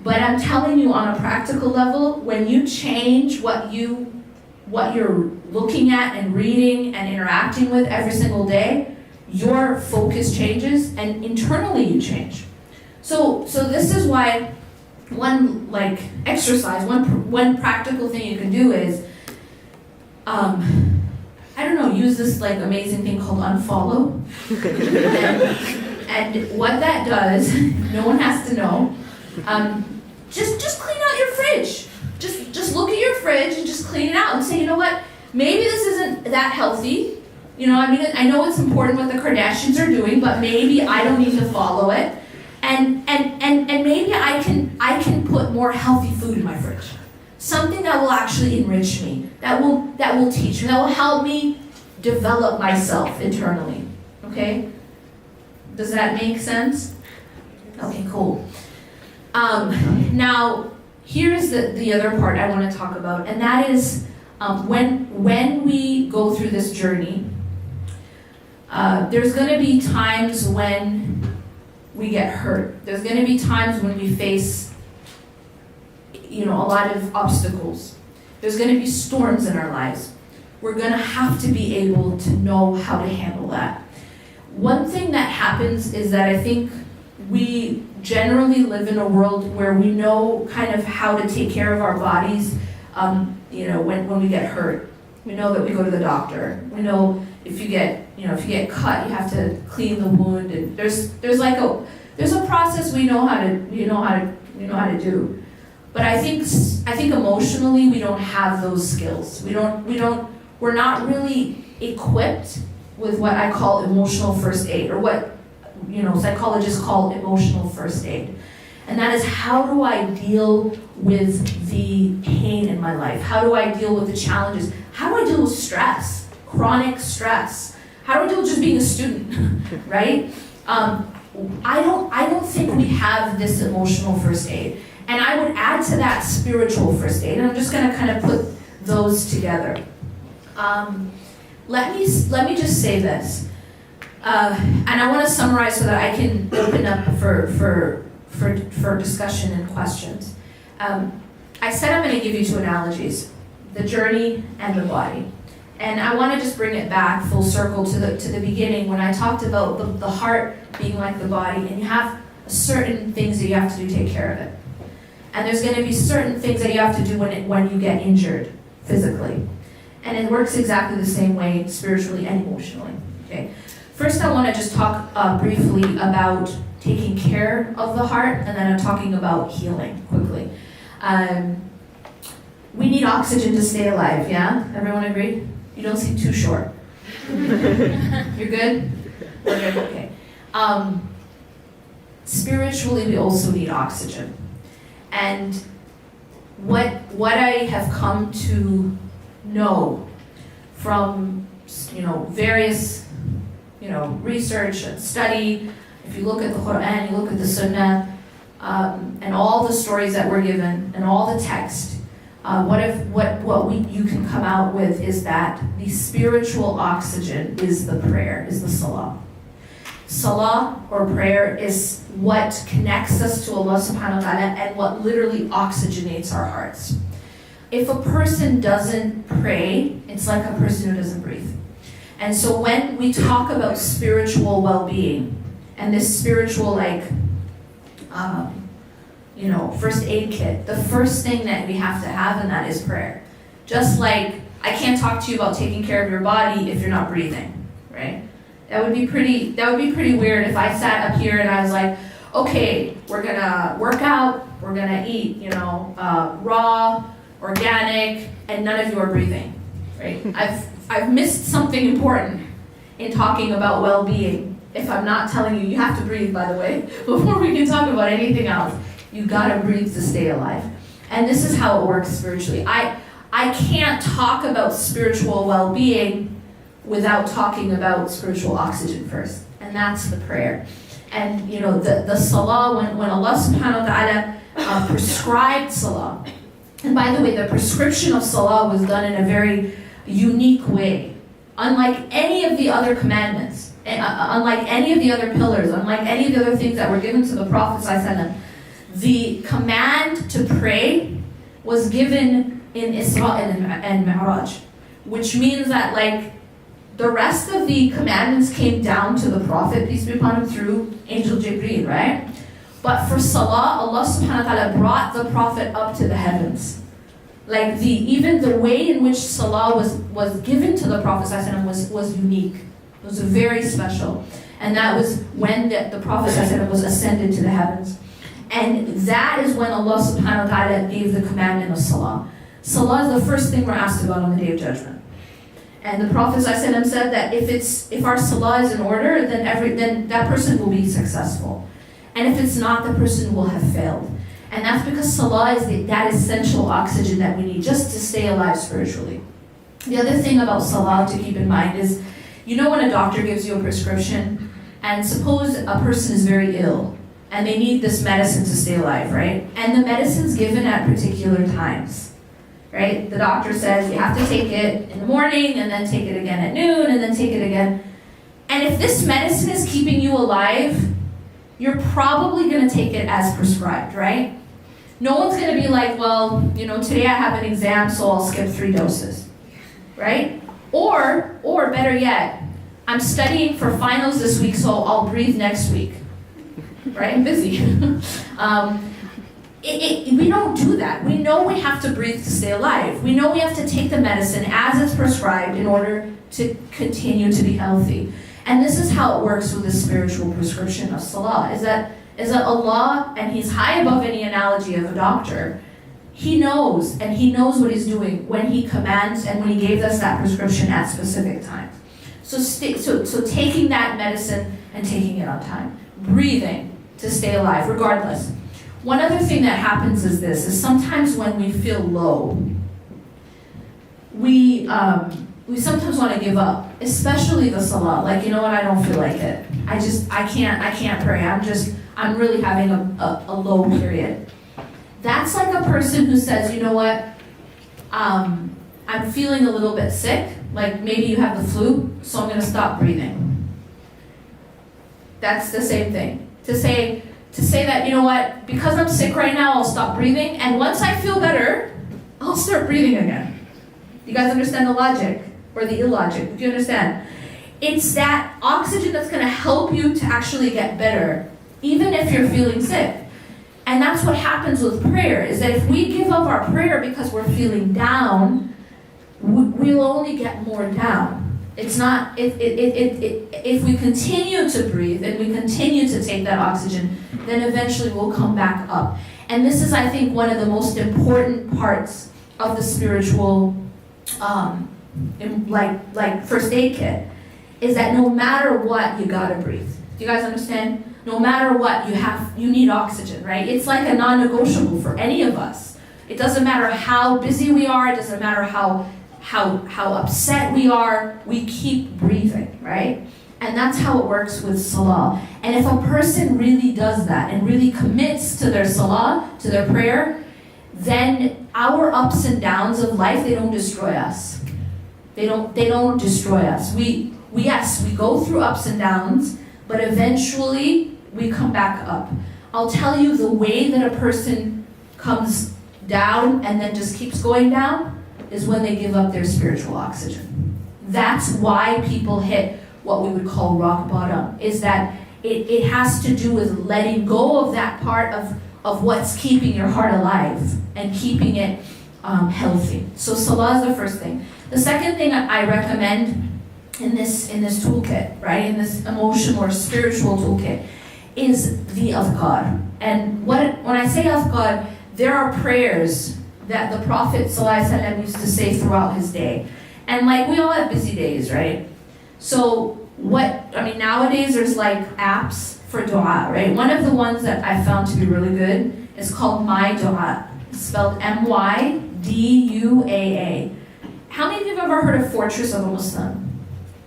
But I'm telling you, on a practical level, when you change what you're looking at and reading and interacting with every single day, your focus changes and internally you change. So this is why one exercise, one practical thing you can do is, use this amazing thing called unfollow. and what that does, no one has to know, just clean out your fridge. Just look at your fridge and just clean it out and say, you know what? maybe this isn't that healthy. You know, I mean, I know it's important what the Kardashians are doing, but maybe I don't need to follow it. And maybe I can put more healthy food in my fridge. Something that will actually enrich me, that will teach me, that will help me develop myself internally. Okay? Does that make sense? Okay, cool. Now, here's the other part I want to talk about, and that is when we go through this journey, there's going to be times when we get hurt. There's going to be times when we face, a lot of obstacles. There's going to be storms in our lives. We're going to have to be able to know how to handle that. One thing that happens is that I think we generally live in a world where we know kind of how to take care of our bodies, when we get hurt. We know that we go to the doctor. We know if you get cut, you have to clean the wound, and there's a process we know how to do. But I think emotionally we don't have those skills. We're not really equipped with what I call emotional first aid, or what psychologists call emotional first aid. And that is, how do I deal with the pain in my life? How do I deal with the challenges? How do I deal with stress, chronic stress? How do I deal with just being a student, right? I don't think we have this emotional first aid. And I would add to that spiritual first aid. And I'm just going to kind of put those together. Let me just say this. And I want to summarize so that I can open up for discussion and questions. I said I'm going to give you two analogies, the journey and the body. And I want to just bring it back full circle to the beginning when I talked about the heart being like the body, and you have certain things that you have to do to take care of it. And there's going to be certain things that you have to do when you get injured physically. And it works exactly the same way spiritually and emotionally. Okay. First, I want to just talk briefly about taking care of the heart, and then I'm talking about healing quickly. We need oxygen to stay alive, yeah? Everyone agree? You don't seem too short. You're good? We're good, okay. Spiritually, we also need oxygen. And what I have come to know from, various, research and study, if you look at the Quran, you look at the Sunnah, and all the stories that were given, and all the text, you can come out with is that the spiritual oxygen is the prayer, is the salah. Salah, or prayer, is what connects us to Allah subhanahu wa ta'ala and what literally oxygenates our hearts. If a person doesn't pray, it's like a person who doesn't breathe. And so when we talk about spiritual well-being, and this spiritual, first aid kit, the first thing that we have to have in that is prayer. Just like I can't talk to you about taking care of your body if you're not breathing, right? That would be pretty weird if I sat up here and I was like, okay, we're gonna work out, we're gonna eat, raw, organic, and none of you are breathing, right? I've missed something important in talking about well-being. If I'm not telling you, you have to breathe, by the way, before we can talk about anything else. You gotta breathe to stay alive. And this is how it works spiritually. I can't talk about spiritual well-being without talking about spiritual oxygen first. And that's the prayer. And the salah, when Allah subhanahu wa ta'ala prescribed salah, and by the way, the prescription of salah was done in a very unique way. Unlike any of the other commandments, unlike any of the other pillars, unlike any of the other things that were given to the Prophet ﷺ, the command to pray was given in Isra and Mi'raj, which means that the rest of the commandments came down to the Prophet, peace be upon him, through Angel Jibreel, right? But for Salah, Allah subhanahu wa ta'ala brought the Prophet up to the heavens. Even the way in which Salah was given to the Prophet was unique. It was very special. And that was when the Prophet was ascended to the heavens. And that is when Allah subhanahu wa ta'ala gave the commandment of Salah. Salah is the first thing we're asked about on the Day of Judgment. And the Prophet ﷺ said that if our salah is in order, then that person will be successful. And if it's not, the person will have failed. And that's because salah is that essential oxygen that we need just to stay alive spiritually. The other thing about salah to keep in mind is, you know when a doctor gives you a prescription, and suppose a person is very ill, and they need this medicine to stay alive, right? And the medicine's given at particular times, right? The doctor says you have to take it in the morning, and then take it again at noon, and then take it again. And if this medicine is keeping you alive, you're probably going to take it as prescribed, right? No one's going to be like, well, today I have an exam, so I'll skip 3 doses, right? Or better yet, I'm studying for finals this week, so I'll breathe next week, right? I'm busy. We don't do that. We know we have to breathe to stay alive. We know we have to take the medicine as it's prescribed in order to continue to be healthy. And this is how it works with the spiritual prescription of salah, is that Allah, and He's high above any analogy of a doctor, He knows what He's doing when He commands and when He gave us that prescription at specific times. So taking that medicine and taking it on time. Breathing to stay alive, regardless. One other thing that happens is sometimes when we feel low, we sometimes want to give up, especially the salah. Like, you know what, I don't feel like it. I can't pray. I'm really having a low period. That's like a person who says, you know what, I'm feeling a little bit sick, like maybe you have the flu, so I'm going to stop breathing. That's the same thing. To say that, you know what, because I'm sick right now, I'll stop breathing, and once I feel better, I'll start breathing again. You guys understand the logic, or the illogic, do you understand? It's that oxygen that's going to help you to actually get better, even if you're feeling sick. And that's what happens with prayer, is that if we give up our prayer because we're feeling down, we'll only get more down. It's not, if we continue to breathe and we continue to take that oxygen, then eventually we'll come back up. And this is, I think, one of the most important parts of the spiritual, like first aid kit, is that no matter what, you gotta breathe. Do you guys understand? No matter what, you need oxygen, right? It's like a non-negotiable for any of us. It doesn't matter how busy we are, it doesn't matter how upset we are, we keep breathing, right? And that's how it works with salah. And if a person really does that and really commits to their salah, to their prayer, then our ups and downs of life, they don't destroy us. They don't destroy us. We go through ups and downs, but eventually we come back up. I'll tell you, the way that a person comes down and then just keeps going down is when they give up their spiritual oxygen. That's why people hit what we would call rock bottom, is that it has to do with letting go of that part of what's keeping your heart alive and keeping it healthy. So salah is the first thing. The second thing I recommend in this toolkit, right, in this emotional or spiritual toolkit, is the adhkar. And when I say adhkar, there are prayers that the Prophet ﷺ used to say throughout his day. And like, we all have busy days, right? So nowadays there's like apps for dua, right? One of the ones that I found to be really good is called My Dua. It's spelled MYDUAA. How many of you have ever heard of Fortress of a Muslim?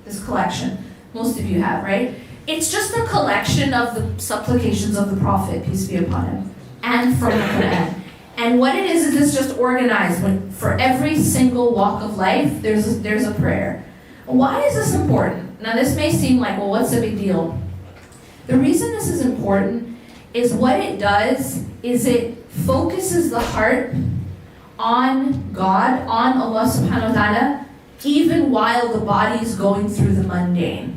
This collection. Most of you have, right? It's just a collection of the supplications of the Prophet, peace be upon him, and from the Quran. And what it is it's just organized. For every single walk of life, there's a prayer. Why is this important? Now this may seem like, well, what's the big deal? The reason this is important is what it does is it focuses the heart on God, on Allah subhanahu wa ta'ala, even while the body is going through the mundane.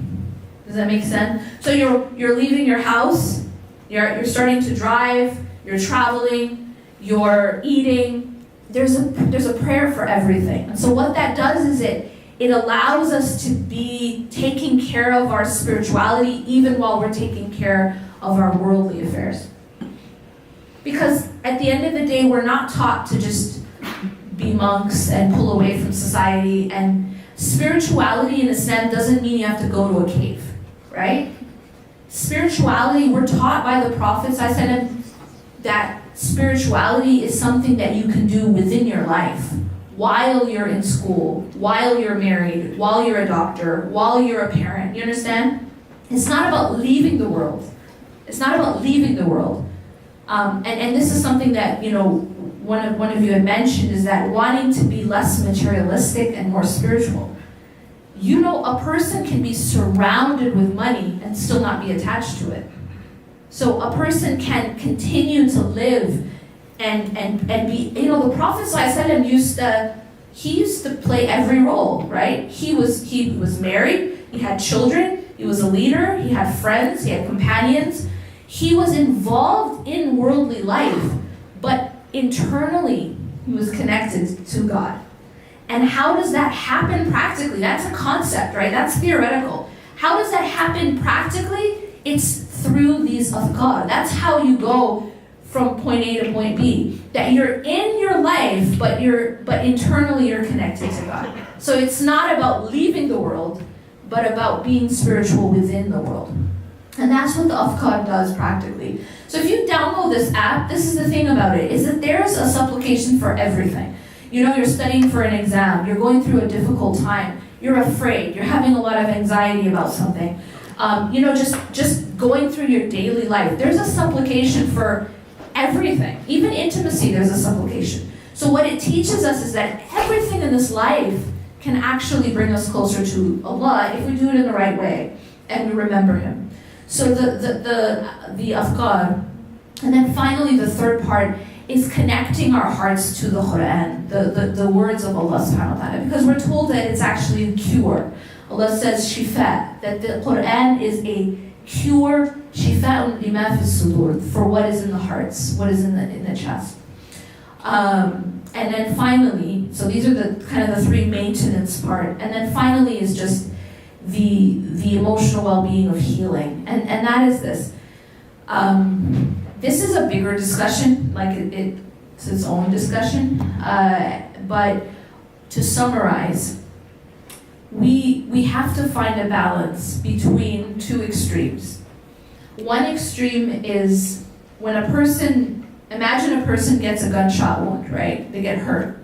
Does that make sense? So you're leaving your house, you're starting to drive, you're traveling, you're eating. There's a prayer for everything. And so what that does is it allows us to be taking care of our spirituality even while we're taking care of our worldly affairs. Because at the end of the day, we're not taught to just be monks and pull away from society. And spirituality in Islam doesn't mean you have to go to a cave, right? Spirituality, we're taught by the Prophet ﷺ that spirituality is something that you can do within your life, while you're in school, while you're married, while you're a doctor, while you're a parent. You understand? It's not about leaving the world. It's not about leaving the world. And this is something that, you know, one of you had mentioned, is that wanting to be less materialistic and more spiritual. You know, a person can be surrounded with money and still not be attached to it. So a person can continue to live and be, you know, the Prophet ﷺ used to play every role, right? He was married, he had children, he was a leader, he had friends, he had companions. He was involved in worldly life, but internally he was connected to God. And how does that happen practically? That's a concept, right? That's theoretical. How does that happen practically? It's through these adhkar. That's how you go from point A to point B. That you're in your life, but internally you're connected to God. So it's not about leaving the world, but about being spiritual within the world. And that's what the adhkar does practically. So if you download this app, this is the thing about it, is that there's a supplication for everything. You know, you're studying for an exam, you're going through a difficult time, you're afraid, you're having a lot of anxiety about something. You know, just going through your daily life. There's a supplication for everything. Even intimacy, there's a supplication. So what it teaches us is that everything in this life can actually bring us closer to Allah if we do it in the right way and we remember Him. So the adhkar. And then finally, the third part is connecting our hearts to the Quran, the words of Allah subhanahu wa ta'ala, because we're told that it's actually a cure. Allah says shifa, that the Quran is a cure, shifa'un lima fi sudur, for what is in the hearts, what is in the chest. And then finally, so these are the kind of the three maintenance part, and then finally is just the emotional well-being of healing, and that is this. This is a bigger discussion, like it's its own discussion, but to summarize, we have to find a balance between two extremes. One extreme is when imagine a person gets a gunshot wound, right? They get hurt.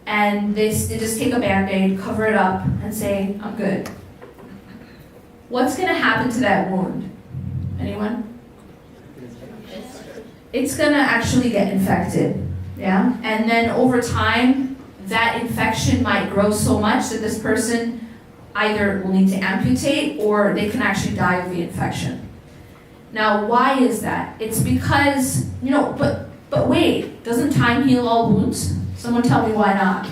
And they just take a Band-Aid, cover it up, and say, I'm good. What's going to happen to that wound? Anyone? It's going to actually get infected, yeah? And then over time, that infection might grow so much that this person either will need to amputate or they can actually die of the infection. Now, why is that? It's because, you know, but wait, doesn't time heal all wounds? Someone tell me why not.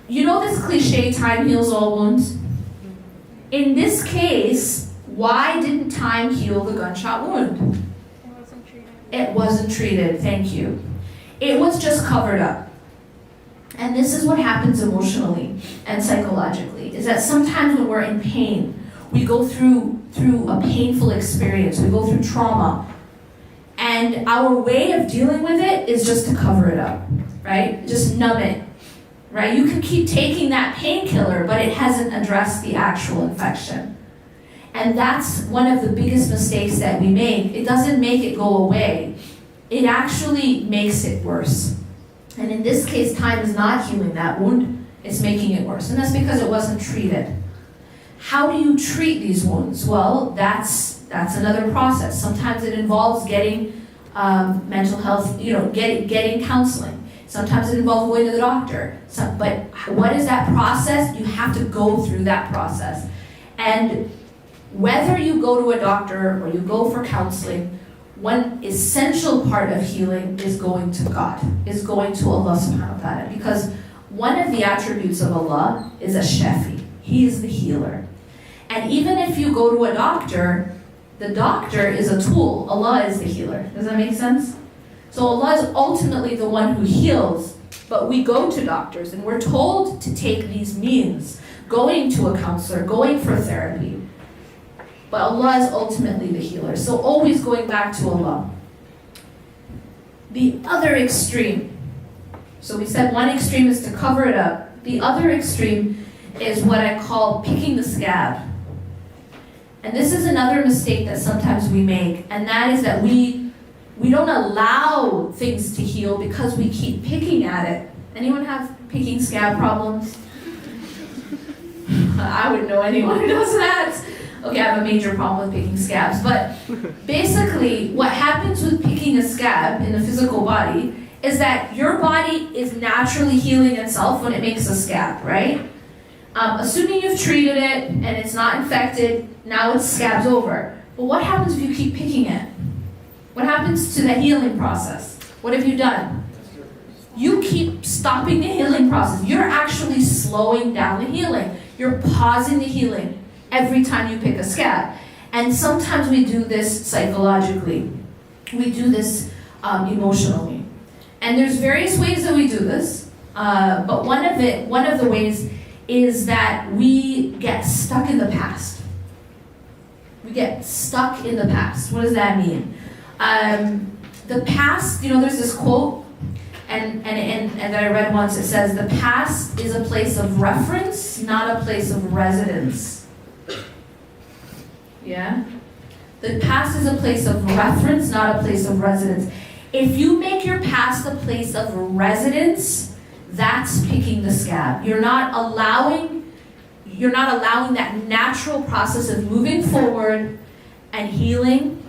You know this cliche, time heals all wounds? In this case, why didn't time heal the gunshot wound? It wasn't treated, thank you. It was just covered up. And this is what happens emotionally and psychologically, is that sometimes when we're in pain, we go through a painful experience, we go through trauma, and our way of dealing with it is just to cover it up, right? Just numb it, right? You can keep taking that painkiller, but it hasn't addressed the actual infection. And that's one of the biggest mistakes that we make. It doesn't make it go away. It actually makes it worse. And in this case, time is not healing that wound. It's making it worse. And that's because it wasn't treated. How do you treat these wounds? Well, that's another process. Sometimes it involves getting mental health, getting counseling. Sometimes it involves going to the doctor. But what is that process? You have to go through that process. And whether you go to a doctor or you go for counseling, one essential part of healing is going to God, is going to Allah subhanahu wa ta'ala. Because one of the attributes of Allah is a shafi. He is the healer. And even if you go to a doctor, the doctor is a tool. Allah is the healer. Does that make sense? So Allah is ultimately the one who heals, but we go to doctors and we're told to take these means, going to a counselor, going for therapy. But Allah is ultimately the healer. So always going back to Allah. The other extreme. So we said one extreme is to cover it up. The other extreme is what I call picking the scab. And this is another mistake that sometimes we make, and that is that we don't allow things to heal because we keep picking at it. Anyone have picking scab problems? I wouldn't know anyone who does that. Okay, I have a major problem with picking scabs, but basically what happens with picking a scab in the physical body is that your body is naturally healing itself when it makes a scab, right? Assuming you've treated it and it's not infected, now it's scabs over. But what happens if you keep picking it? What happens to the healing process? What have you done? You keep stopping the healing process. You're actually slowing down the healing. You're pausing the healing every time you pick a scab. And sometimes we do this psychologically. We do this emotionally. And there's various ways that we do this. But one of the ways is that we get stuck in the past. We get stuck in the past. What does that mean? The past, there's this quote, and that I read once. It says, "The past is a place of reference, not a place of residence." Yeah? The past is a place of reference, not a place of residence. If you make your past a place of residence, that's picking the scab. You're not allowing that natural process of moving forward and healing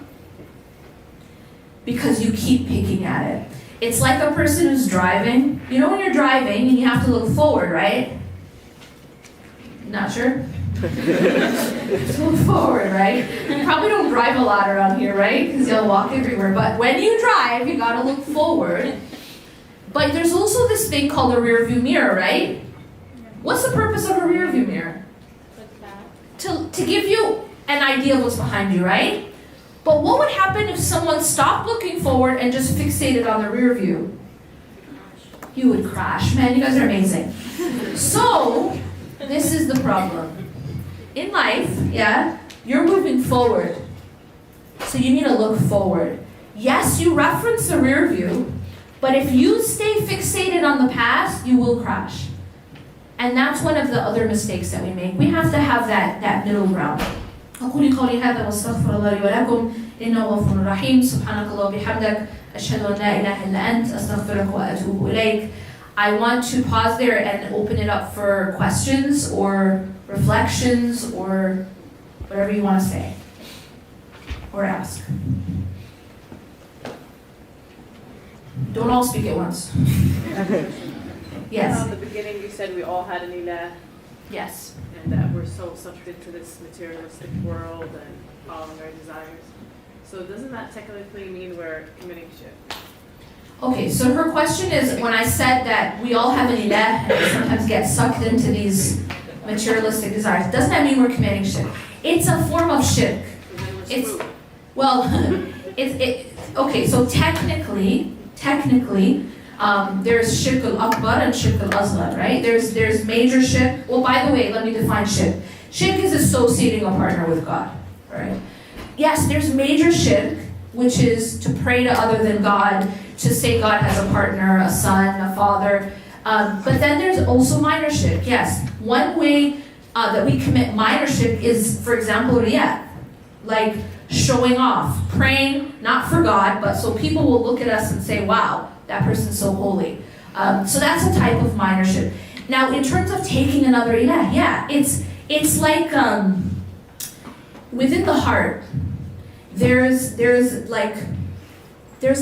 because you keep picking at it. It's like a person who's driving. You know when you're driving and you have to look forward, right? Not sure? Just look forward, right? You probably don't drive a lot around here, right? Because you'll walk everywhere. But when you drive, you gotta look forward. But there's also this thing called a rear view mirror, right? What's the purpose of a rear view mirror? To give you an idea of what's behind you, right? But what would happen if someone stopped looking forward and just fixated on the rear view? You would crash. Man, you guys are amazing. So, this is the problem. In life, you're moving forward. So you need to look forward. Yes, you reference the rear view, but if you stay fixated on the past, you will crash. And that's one of the other mistakes that we make. We have to have that middle ground. أقول قولي هذا واستغفر الله لي ولكم إنه غفور رحيم سبحانك اللهم وبحمدك أشهد أن لا إله إلا أنت أستغفرك وأتوب إليك. I want to pause there and open it up for questions or reflections or whatever you want to say or ask. Don't all speak at once. Yes. At the beginning you said we all had an ilah. Yes. And that we're so sucked into this materialistic world and following our desires. So doesn't that technically mean we're committing shirk? Okay, so her question is, when I said that we all have an ilah and we sometimes get sucked into these materialistic desires, doesn't that mean we're committing shirk? It's a form of shirk. Okay, so technically, there's shirk al-akbar and shirk al-asghar, right? There's major shirk. Well, by the way, let me define shirk. Shirk is associating a partner with God, right? Yes, there's major shirk, which is to pray to other than God, to say God has a partner, a son, a father. But then there's also minor shirk. Yes, one way that we commit minor shirk is, for example, riyah, like showing off, praying not for God, but so people will look at us and say, wow, that person's so holy. So that's a type of minor shirk. Now, in terms of taking another ilah, it's like within the heart, there's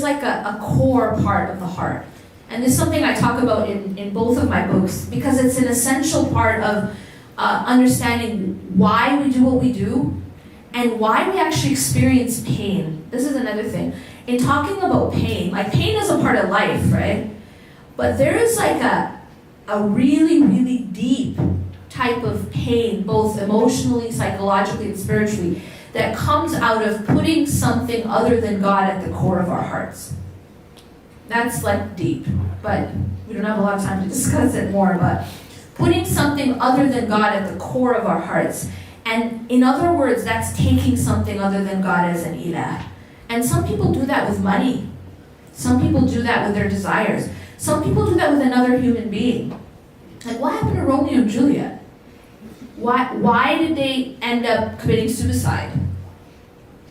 like a core part of the heart. And this is something I talk about in both of my books because it's an essential part of understanding why we do what we do and why we actually experience pain. This is another thing. In talking about pain, like pain is a part of life, right? But there is like a really, really deep type of pain, both emotionally, psychologically, and spiritually, that comes out of putting something other than God at the core of our hearts. That's like deep, but we don't have a lot of time to discuss it more, but putting something other than God at the core of our hearts. And in other words, that's taking something other than God as an ilah. And some people do that with money. Some people do that with their desires. Some people do that with another human being. Like, what happened to Romeo and Juliet? Why did they end up committing suicide?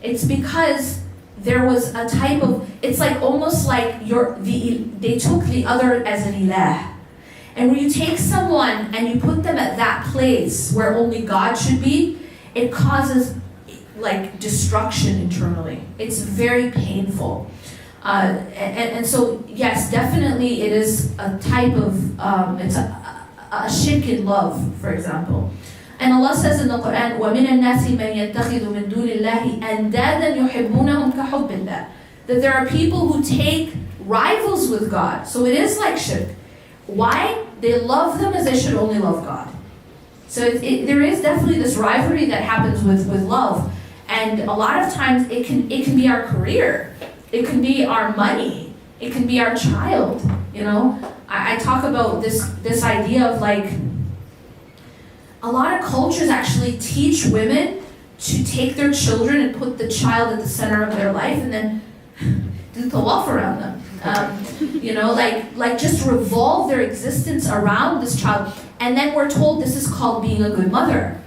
It's because there was a type of, it's like almost like they took the other as an ilah. And when you take someone and you put them at that place where only God should be, it causes like destruction internally. It's very painful. And so, yes, definitely it is a type of, it's a shirk in love, for example. And Allah says in the Quran, وَمِنَ النَّاسِ مَنْ يَتَّخِذُ مِن دُونِ اللَّهِ أَنْدَادًا يُحِبُّونَهُمْ كَحُبِّ اللَّهِ. That there are people who take rivals with God. So it is like shirk. Why? They love them as they should only love God. So there is definitely this rivalry that happens with love. And a lot of times it can be our career. It can be our money. It can be our child. You know, I talk about this idea of like, a lot of cultures actually teach women to take their children and put the child at the center of their life and then do tawaf around them. You know, like just revolve their existence around this child. And then we're told this is called being a good mother.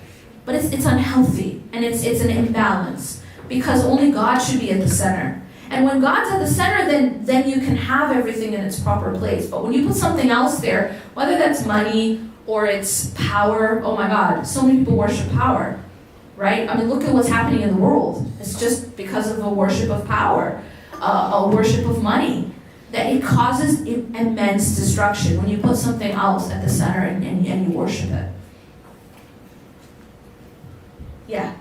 But it's unhealthy and it's an imbalance because only God should be at the center. And when God's at the center, then you can have everything in its proper place. But when you put something else there, whether that's money or it's power, oh my God, so many people worship power, right? I mean, look at what's happening in the world. It's just because of a worship of power, a worship of money, that it causes immense destruction when you put something else at the center and you worship it. Yeah.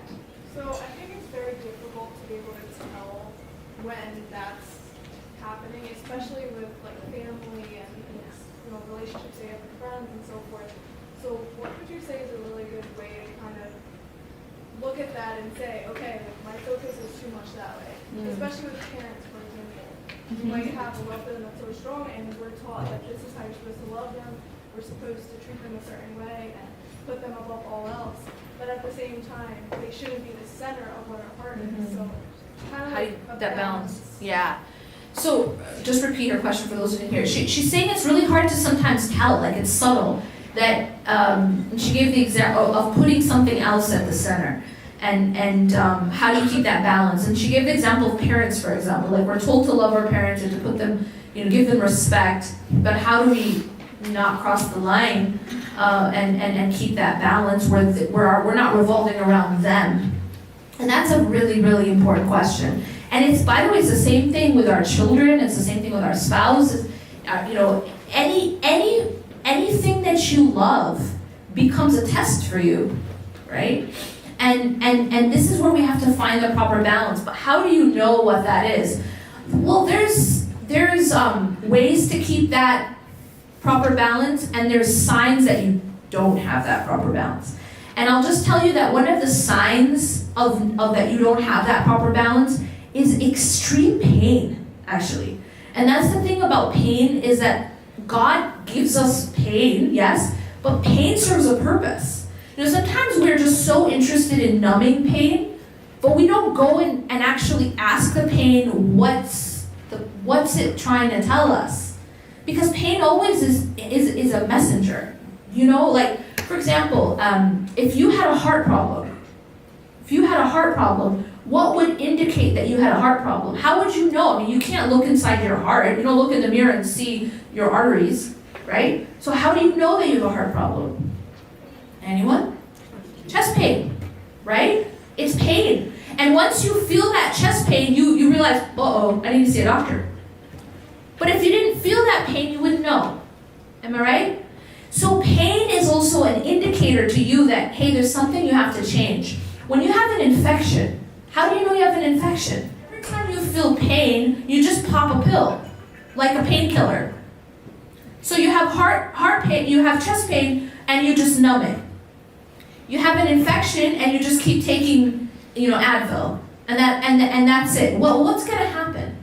So I think it's very difficult to be able to tell when that's happening, especially with like family and relationships they have with friends and so forth. So what would you say is a really good way to kind of look at that and say, okay, like my focus is too much that way, especially with parents, for example. You might have a love for them that's so strong, and we're taught that this is how you're supposed to love them. We're supposed to treat them a certain way and put them above all else. But at the same time, they shouldn't be the center of what our heart is. So kind of How do like a that balance? Yeah. So just repeat her question for those who didn't hear. She's saying it's really hard to sometimes tell, like it's subtle. That she gave the example of putting something else at the center. And how do you keep that balance? And she gave the example of parents, for example. Like we're told to love our parents and to put them, give them respect. But how do we not cross the line and keep that balance where we're not revolving around them? And that's a really, really important question. And it's, by the way, it's the same thing with our children. It's the same thing with our spouse. Anything that you love becomes a test for you, right? And this is where we have to find the proper balance. But how do you know what that is? Well, there's ways to keep that proper balance, and there's signs that you don't have that proper balance. And I'll just tell you that one of the signs of that you don't have that proper balance is extreme pain, actually. And that's the thing about pain, is that God gives us pain, yes, but pain serves a purpose. Sometimes we're just so interested in numbing pain, but we don't go and actually ask the pain what's it trying to tell us. Because pain always is a messenger. Like, for example, if you had a heart problem, what would indicate that you had a heart problem? How would you know? I mean, you can't look inside your heart. You don't look in the mirror and see your arteries, right? So how do you know that you have a heart problem? Anyone? Chest pain, right? It's pain. And once you feel that chest pain, you realize, uh-oh, I need to see a doctor. But if you didn't feel that pain, you wouldn't know. Am I right? So pain is also an indicator to you that, hey, there's something you have to change. When you have an infection, how do you know you have an infection? Every time you feel pain, you just pop a pill, like a painkiller. So you have heart pain, you have chest pain, and you just numb it. You have an infection, and you just keep taking, Advil, and that's it. Well, what's going to happen?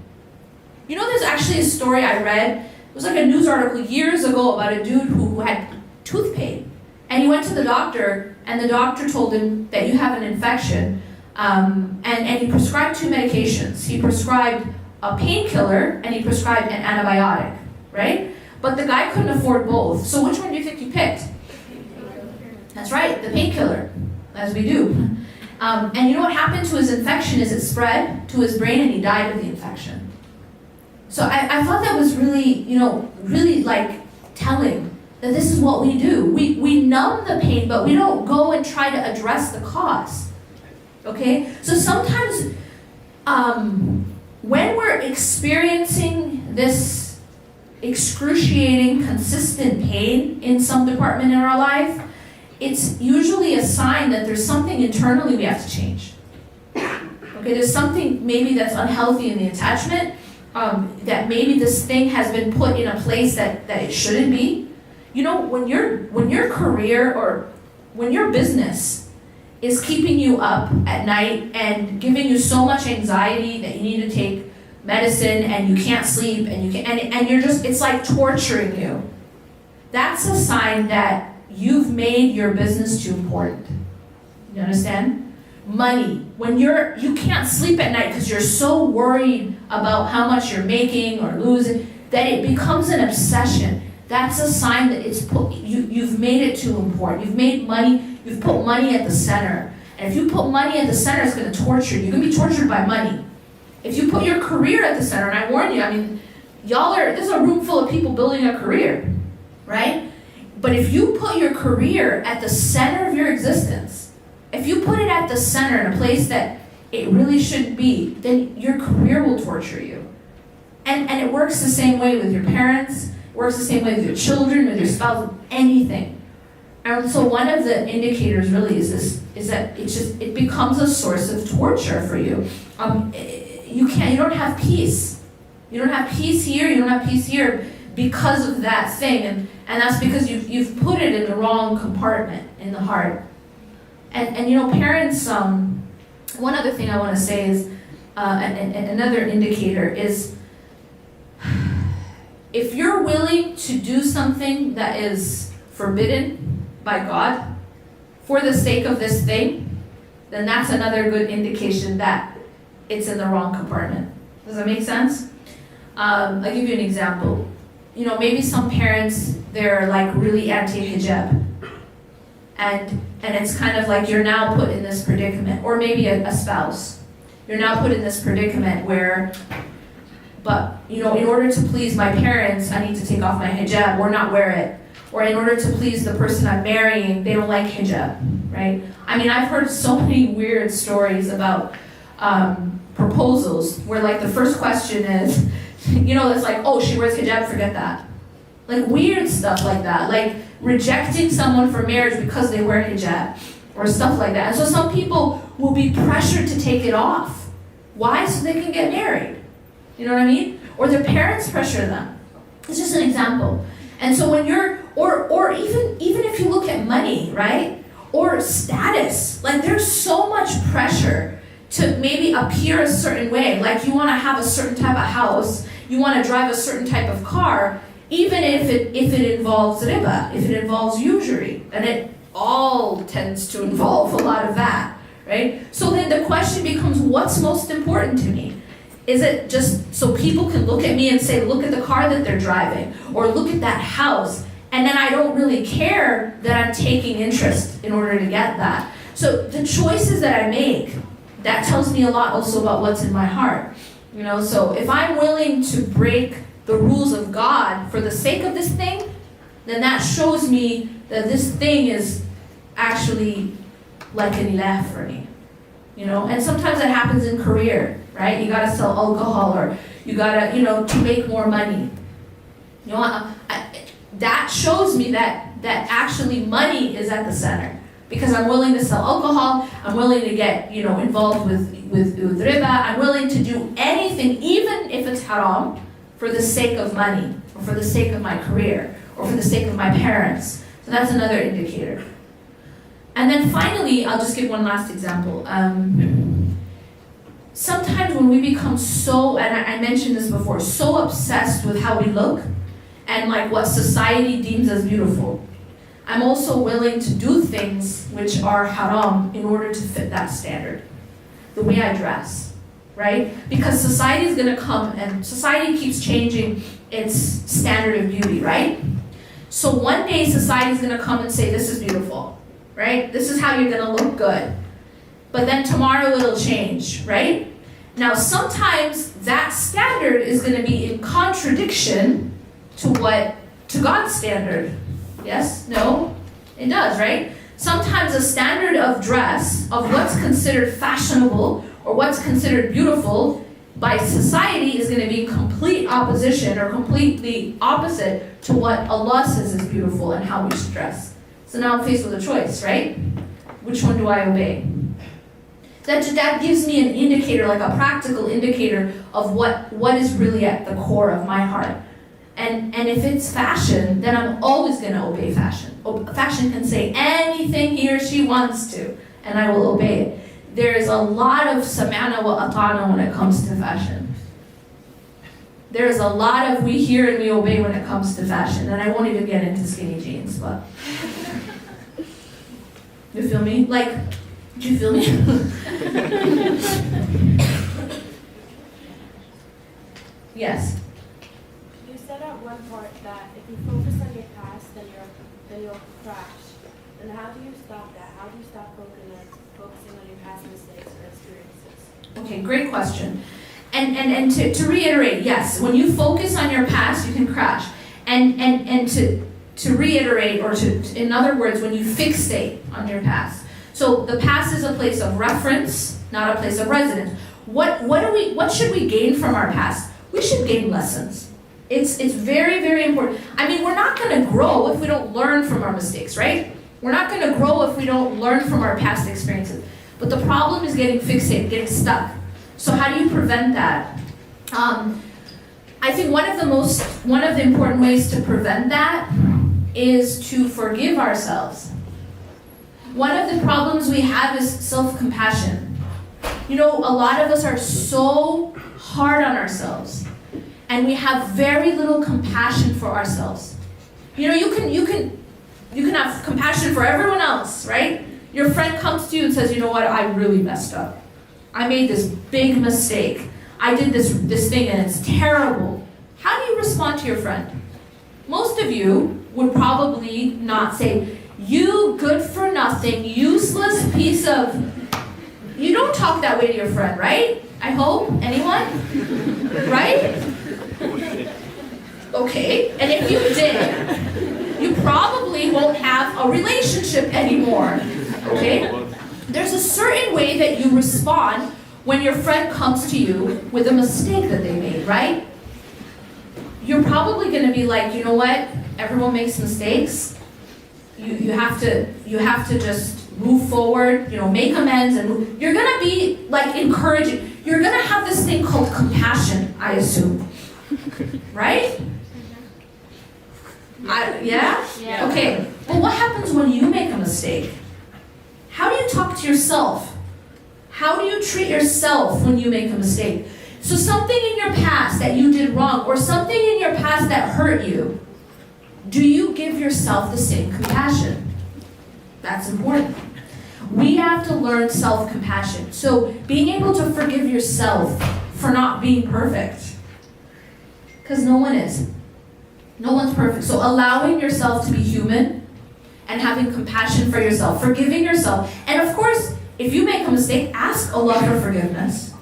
There's actually a story I read. It was like a news article years ago about a dude who had tooth pain, and he went to the doctor, and the doctor told him that you have an infection, and he prescribed 2 medications. He prescribed a painkiller, and he prescribed an antibiotic, right? but the guy couldn't afford both. So which one do you think you picked? That's right, the painkiller, as we do. And you know what happened to his infection is it spread to his brain and he died of the infection. So I thought that was really, really like telling that this is what we do. We numb the pain, but we don't go and try to address the cause. Okay? So sometimes when we're experiencing this excruciating, consistent pain in some department in our life, it's usually a sign that there's something internally we have to change. Okay, there's something maybe that's unhealthy in the attachment, that maybe this thing has been put in a place that it shouldn't be. You know, when your career or when your business is keeping you up at night and giving you so much anxiety that you need to take medicine and you can't sleep and you're just, it's like torturing you. That's a sign that you've made your business too important. You understand? Money. When you can't sleep at night because you're so worried about how much you're making or losing, that it becomes an obsession. That's a sign that you've made it too important. You've put money at the center. And if you put money at the center, it's going to torture you. You're going to be tortured by money. If you put your career at the center, and I warn you, I mean, there's a room full of people building a career, right? But if you put your career at the center of your existence, if you put it at the center in a place that it really shouldn't be, then your career will torture you. And it works the same way with your parents, it works the same way with your children, with your spouse, anything. And so one of the indicators really is that it becomes a source of torture for you. You don't have peace. You don't have peace here, you don't have peace here because of that thing. And that's because you've put it in the wrong compartment in the heart. And parents, one other thing I want to say is, another indicator is, if you're willing to do something that is forbidden by God for the sake of this thing, then that's another good indication that it's in the wrong compartment. Does that make sense? I'll give you an example. Maybe some parents, they're like really anti-hijab. And it's kind of like you're now put in this predicament. Or maybe a spouse. You're now put in this predicament where, but, in order to please my parents, I need to take off my hijab or not wear it. Or in order to please the person I'm marrying, they don't like hijab, right? I mean, I've heard so many weird stories about proposals where like the first question is, it's like, oh, she wears hijab, forget that. Like weird stuff like that. Like rejecting someone for marriage because they wear hijab or stuff like that. And so some people will be pressured to take it off. Why? So they can get married. You know what I mean? Or their parents pressure them. It's just an example. And so when or even if you look at money, right? Or status, like there's so much pressure to maybe appear a certain way. Like you want to have a certain type of house, you want to drive a certain type of car, even if it involves riba, if it involves usury. And it all tends to involve a lot of that, right? So then the question becomes, what's most important to me? Is it just so people can look at me and say, look at the car that they're driving, or look at that house, and then I don't really care that I'm taking interest in order to get that? So the choices that I make, that tells me a lot also about what's in my heart. So if I'm willing to break the rules of God for the sake of this thing, then that shows me that this thing is actually like an ilah for me. And sometimes that happens in career, right? You gotta sell alcohol, or you gotta, to make more money. That shows me that actually money is at the center. Because I'm willing to sell alcohol, I'm willing to get, involved with riba, I'm willing to do anything, even if it's haram, for the sake of money, or for the sake of my career, or for the sake of my parents. So that's another indicator. And then finally, I'll just give one last example. Sometimes when we become so, and I mentioned this before, so obsessed with how we look, and like what society deems as beautiful, I'm also willing to do things which are haram in order to fit that standard. The way I dress, right? Because society is going to come, and society keeps changing its standard of beauty, right? So one day society is going to come and say, this is beautiful, right? This is how you're going to look good. But then tomorrow it'll change, right? Now sometimes that standard is going to be in contradiction to God's standard. Yes? No? It does, right? Sometimes a standard of dress, of what's considered fashionable or what's considered beautiful by society, is going to be in complete opposition or completely opposite to what Allah says is beautiful and how we should dress. So now I'm faced with a choice, right? Which one do I obey? That gives me an indicator, like a practical indicator of what is really at the core of my heart. And if it's fashion, then I'm always going to obey fashion. Fashion can say anything he or she wants to, and I will obey it. There is a lot of samana wa atana when it comes to fashion. There is a lot of we hear and we obey when it comes to fashion. And I won't even get into skinny jeans, but... You feel me? Like, do you feel me? Yes. You said at one part that if you focus on your past, then you'll crash. And how do you stop that? How do you stop focusing on your past mistakes or experiences? Okay, great question. And to reiterate, yes, when you focus on your past, you can crash. And to reiterate, or in other words, when you fixate on your past. So the past is a place of reference, not a place of residence. What should we gain from our past? We should gain lessons. It's very, very important. I mean, we're not going to grow if we don't learn from our mistakes, right? We're not going to grow if we don't learn from our past experiences. But the problem is getting fixated, getting stuck. So how do you prevent that? I think one of the important ways to prevent that is to forgive ourselves. One of the problems we have is self-compassion. You know, a lot of us are so hard on ourselves, and we have very little compassion for ourselves. You know, you can have compassion for everyone else, right? Your friend comes to you and says, you know what, I really messed up. I made this big mistake. I did this thing and it's terrible. How do you respond to your friend? Most of you would probably not say, you good for nothing, useless piece of... You don't talk that way to your friend, right? I hope. Anyone? Right? Okay. And if you did, you probably won't have a relationship anymore. Okay? There's a certain way that you respond when your friend comes to you with a mistake that they made, right? You're probably going to be like, you know what? Everyone makes mistakes. You have to just move forward, make amends, and move. You're going to be like encouraging. You're going to have this thing called compassion, I assume. Right? Yeah? Okay. Well, what happens when you make a mistake? How do you talk to yourself? How do you treat yourself when you make a mistake? So something in your past that you did wrong, or something in your past that hurt you, do you give yourself the same compassion? That's important. We have to learn self-compassion. So being able to forgive yourself for not being perfect. Because no one is. No one's perfect. So allowing yourself to be human and having compassion for yourself, forgiving yourself. And of course, if you make a mistake, ask Allah for forgiveness.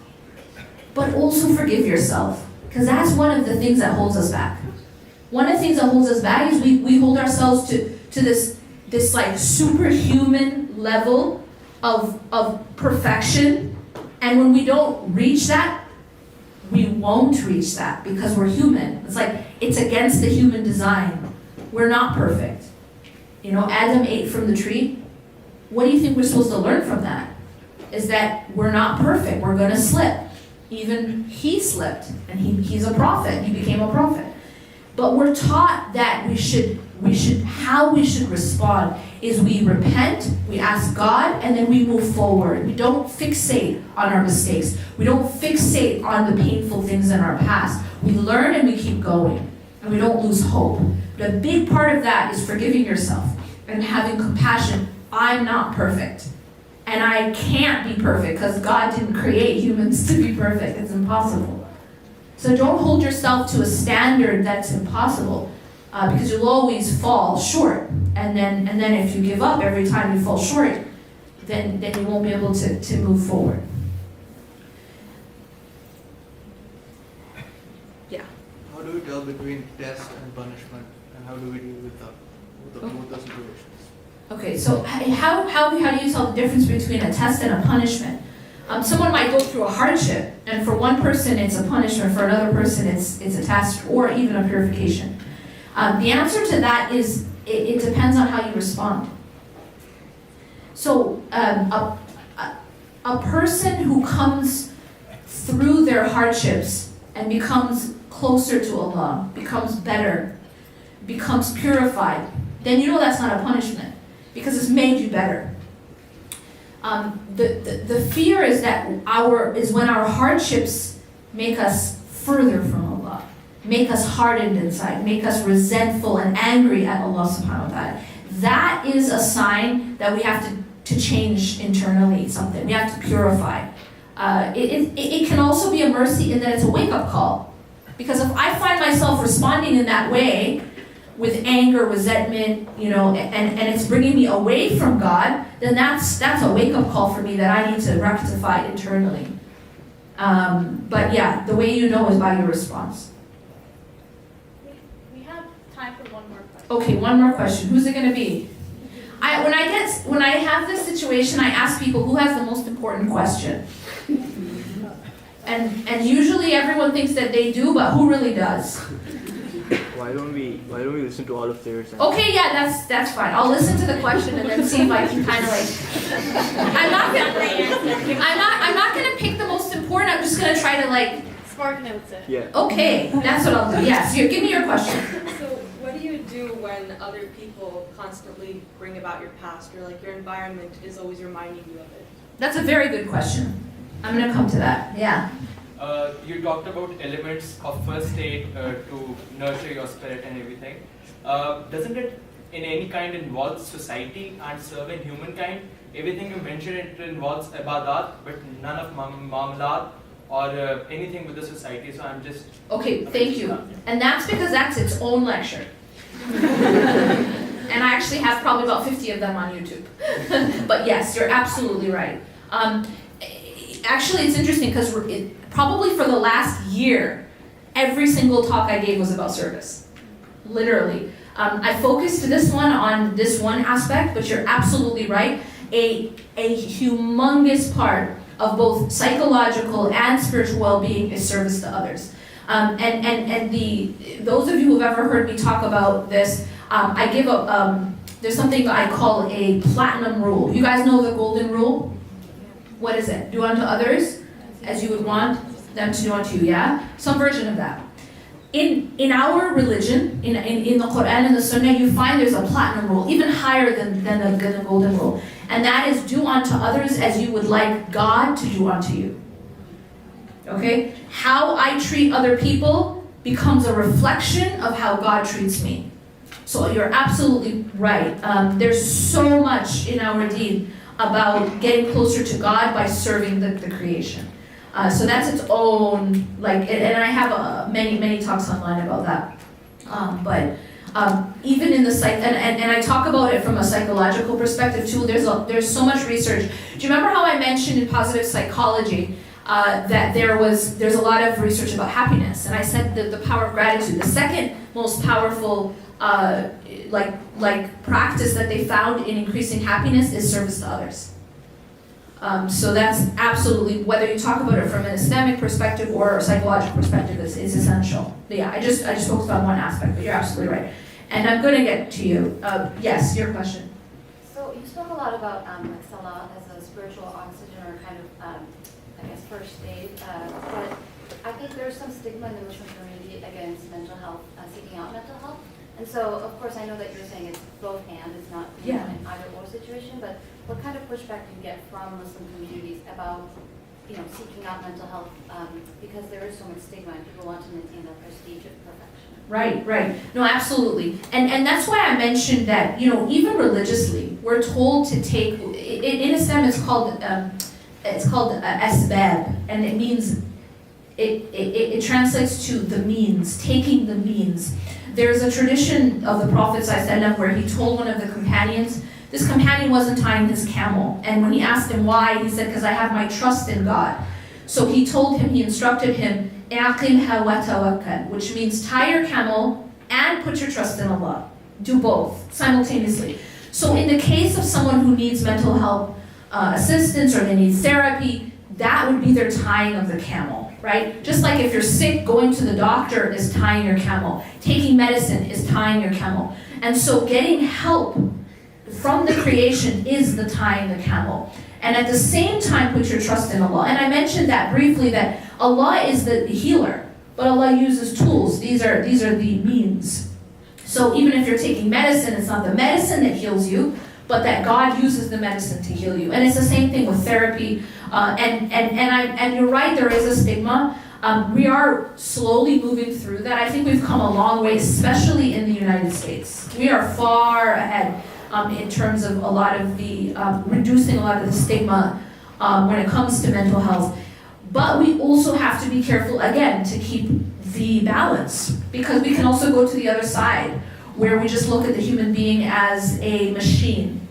But also forgive yourself. Because that's one of the things that holds us back. One of the things that holds us back is we hold ourselves to this like superhuman level of perfection. And when we don't reach that, we won't reach that because we're human. It's like, it's against the human design. We're not perfect. Adam ate from the tree. What do you think we're supposed to learn from that? Is that we're not perfect. We're going to slip. Even he slipped, and he's a prophet. He became a prophet. But we're taught that how we should respond is we repent, we ask God, and then we move forward. We don't fixate on our mistakes. We don't fixate on the painful things in our past. We learn and we keep going, and we don't lose hope. But a big part of that is forgiving yourself and having compassion. I'm not perfect. And I can't be perfect because God didn't create humans to be perfect. It's impossible. So don't hold yourself to a standard that's impossible, because you'll always fall short. And then if you give up every time you fall short, then you won't be able to move forward. Yeah. How do we tell between test and punishment, and how do we deal with both those situations? Okay, so how do you tell the difference between a test and a punishment? Someone might go through a hardship, and for one person it's a punishment, for another person it's a test, or even a purification. The answer to that is it depends on how you respond. So a person who comes through their hardships and becomes closer to Allah, becomes better, becomes purified, then you know that's not a punishment, because it's made you better. The fear is that when our hardships make us further from Allah, make us hardened inside, make us resentful and angry at Allah subhanahu wa ta'ala. That is a sign that we have to change internally something. We have to purify. It can also be a mercy in that it's a wake-up call. Because if I find myself responding in that way, with anger, resentment, and it's bringing me away from God, then that's a wake-up call for me that I need to rectify internally. But yeah, the way you know is by your response. We have time for one more question. Okay, one more question. Who's it going to be? When I have this situation, I ask people who has the most important question. And usually everyone thinks that they do, but who really does? Why don't we listen to all of theirs? Okay, yeah, that's fine. I'll listen to the question and then see if I can kind of like. I'm not gonna pick the most important. I'm just gonna try to like. Spark notes it. Yeah. Okay, that's what I'll do. Yes, here, give me your question. So what do you do when other people constantly bring about your past, or like your environment is always reminding you of it? That's a very good question. I'm gonna come to that. Yeah. You talked about elements of first aid to nurture your spirit and everything. Doesn't it in any kind involve society and serving humankind? Everything you mentioned, it involves ibadat, but none of ma'amalat or anything with the society. So I'm just... Okay, thank you. And that's because that's its own lecture. And I actually have probably about 50 of them on YouTube. But yes, you're absolutely right. Actually, it's interesting because probably for the last year, every single talk I gave was about service. Literally. I focused this one on this one aspect, but you're absolutely right. A humongous part of both psychological and spiritual well-being is service to others. Those of you who've ever heard me talk about this, I give there's something I call a platinum rule. You guys know the golden rule? What is it? Do unto others as you would want them to do unto you, yeah? Some version of that. In our religion, in the Quran and the Sunnah, you find there's a platinum rule, even higher than the golden rule. And that is do unto others as you would like God to do unto you. Okay? How I treat other people becomes a reflection of how God treats me. So you're absolutely right. There's so much in our deen about getting closer to God by serving the creation. So that's its own, and I have many talks online about that. Even in the and I talk about it from a psychological perspective too. There's so much research. Do you remember how I mentioned in positive psychology that there's a lot of research about happiness? And I said that the power of gratitude. The second most powerful practice that they found in increasing happiness is service to others. So that's absolutely, whether you talk about it from an Islamic perspective or a psychological perspective, is essential. But yeah, I just focused on one aspect, but you're absolutely right. And I'm going to get to you. Yes, your question. So you spoke a lot about salah as a spiritual oxygen or kind of, first aid. But I think there's some stigma in the Muslim community against mental health, seeking out mental health. And so, of course, I know that you're saying it's both and, it's not an either-or situation, but what kind of pushback do you get from Muslim communities about, seeking out mental health, because there is so much stigma and people want to maintain that prestige of perfection? Right. No, absolutely. And that's why I mentioned that, even religiously, we're told to take, in Islam it's called asbab, and it means, it translates to the means, taking the means. There's a tradition of the Prophet ﷺ where he told one of the companions, this companion wasn't tying his camel, and when he asked him why, he said, because I have my trust in God. So he told him, he instructed him, "Aqimha wa tawakkal," which means tie your camel and put your trust in Allah. Do both simultaneously. So in the case of someone who needs mental health assistance or they need therapy, that would be their tying of the camel, right? Just like if you're sick, going to the doctor is tying your camel. Taking medicine is tying your camel. And so getting help from the creation is the tying the camel. And at the same time, put your trust in Allah. And I mentioned that briefly, that Allah is the healer, but Allah uses tools. These are the means. So even if you're taking medicine, it's not the medicine that heals you, but that God uses the medicine to heal you. And it's the same thing with therapy. And you're right, there is a stigma. We are slowly moving through that. I think we've come a long way, especially in the United States. We are far ahead in terms of a lot of the, reducing a lot of the stigma when it comes to mental health. But we also have to be careful, again, to keep the balance, because we can also go to the other side, where we just look at the human being as a machine,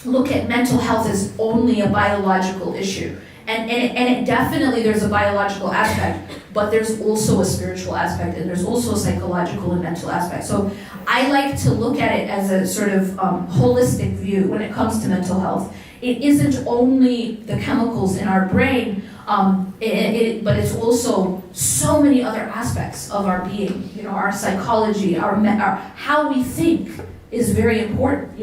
look at mental health as only a biological issue. And it definitely, there's a biological aspect, but there's also a spiritual aspect, and there's also a psychological and mental aspect. So I like to look at it as a sort of holistic view when it comes to mental health. It isn't only the chemicals in our brain, but it's also so many other aspects of our being. Our psychology, our how we think is very important.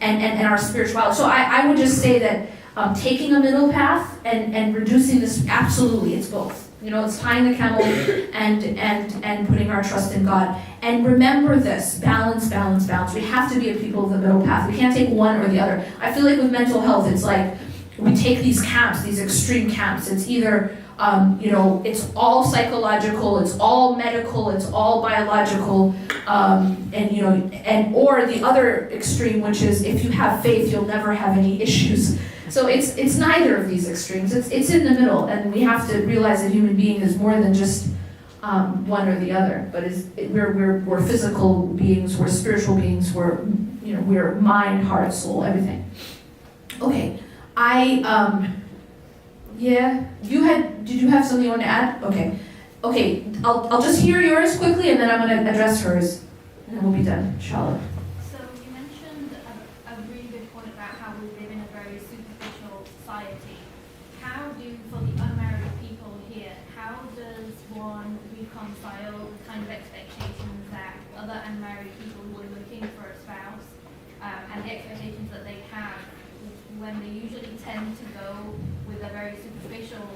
And our spirituality. So I would just say that taking a middle path and reducing this, absolutely, it's both. It's tying the camel and putting our trust in God. And remember this, balance, balance, balance. We have to be a people of the middle path. We can't take one or the other. I feel like with mental health, it's like we take these camps, these extreme camps. It's either, it's all psychological, it's all medical, it's all biological, or the other extreme, which is if you have faith, you'll never have any issues. So it's neither of these extremes. It's in the middle, and we have to realize that human being is more than just one or the other. But we're physical beings, we're spiritual beings, we're mind, heart, soul, everything. Okay, did you have something you want to add? Okay, I'll just hear yours quickly, and then I'm going to address hers, and then we'll be done, inshallah. So you mentioned a really good point about how we live in a very superficial society. How for the unmarried people here, how does one reconcile the kind of expectations that other unmarried people who are looking for a spouse, and the expectations that they have, when they usually tend to go with a very superficial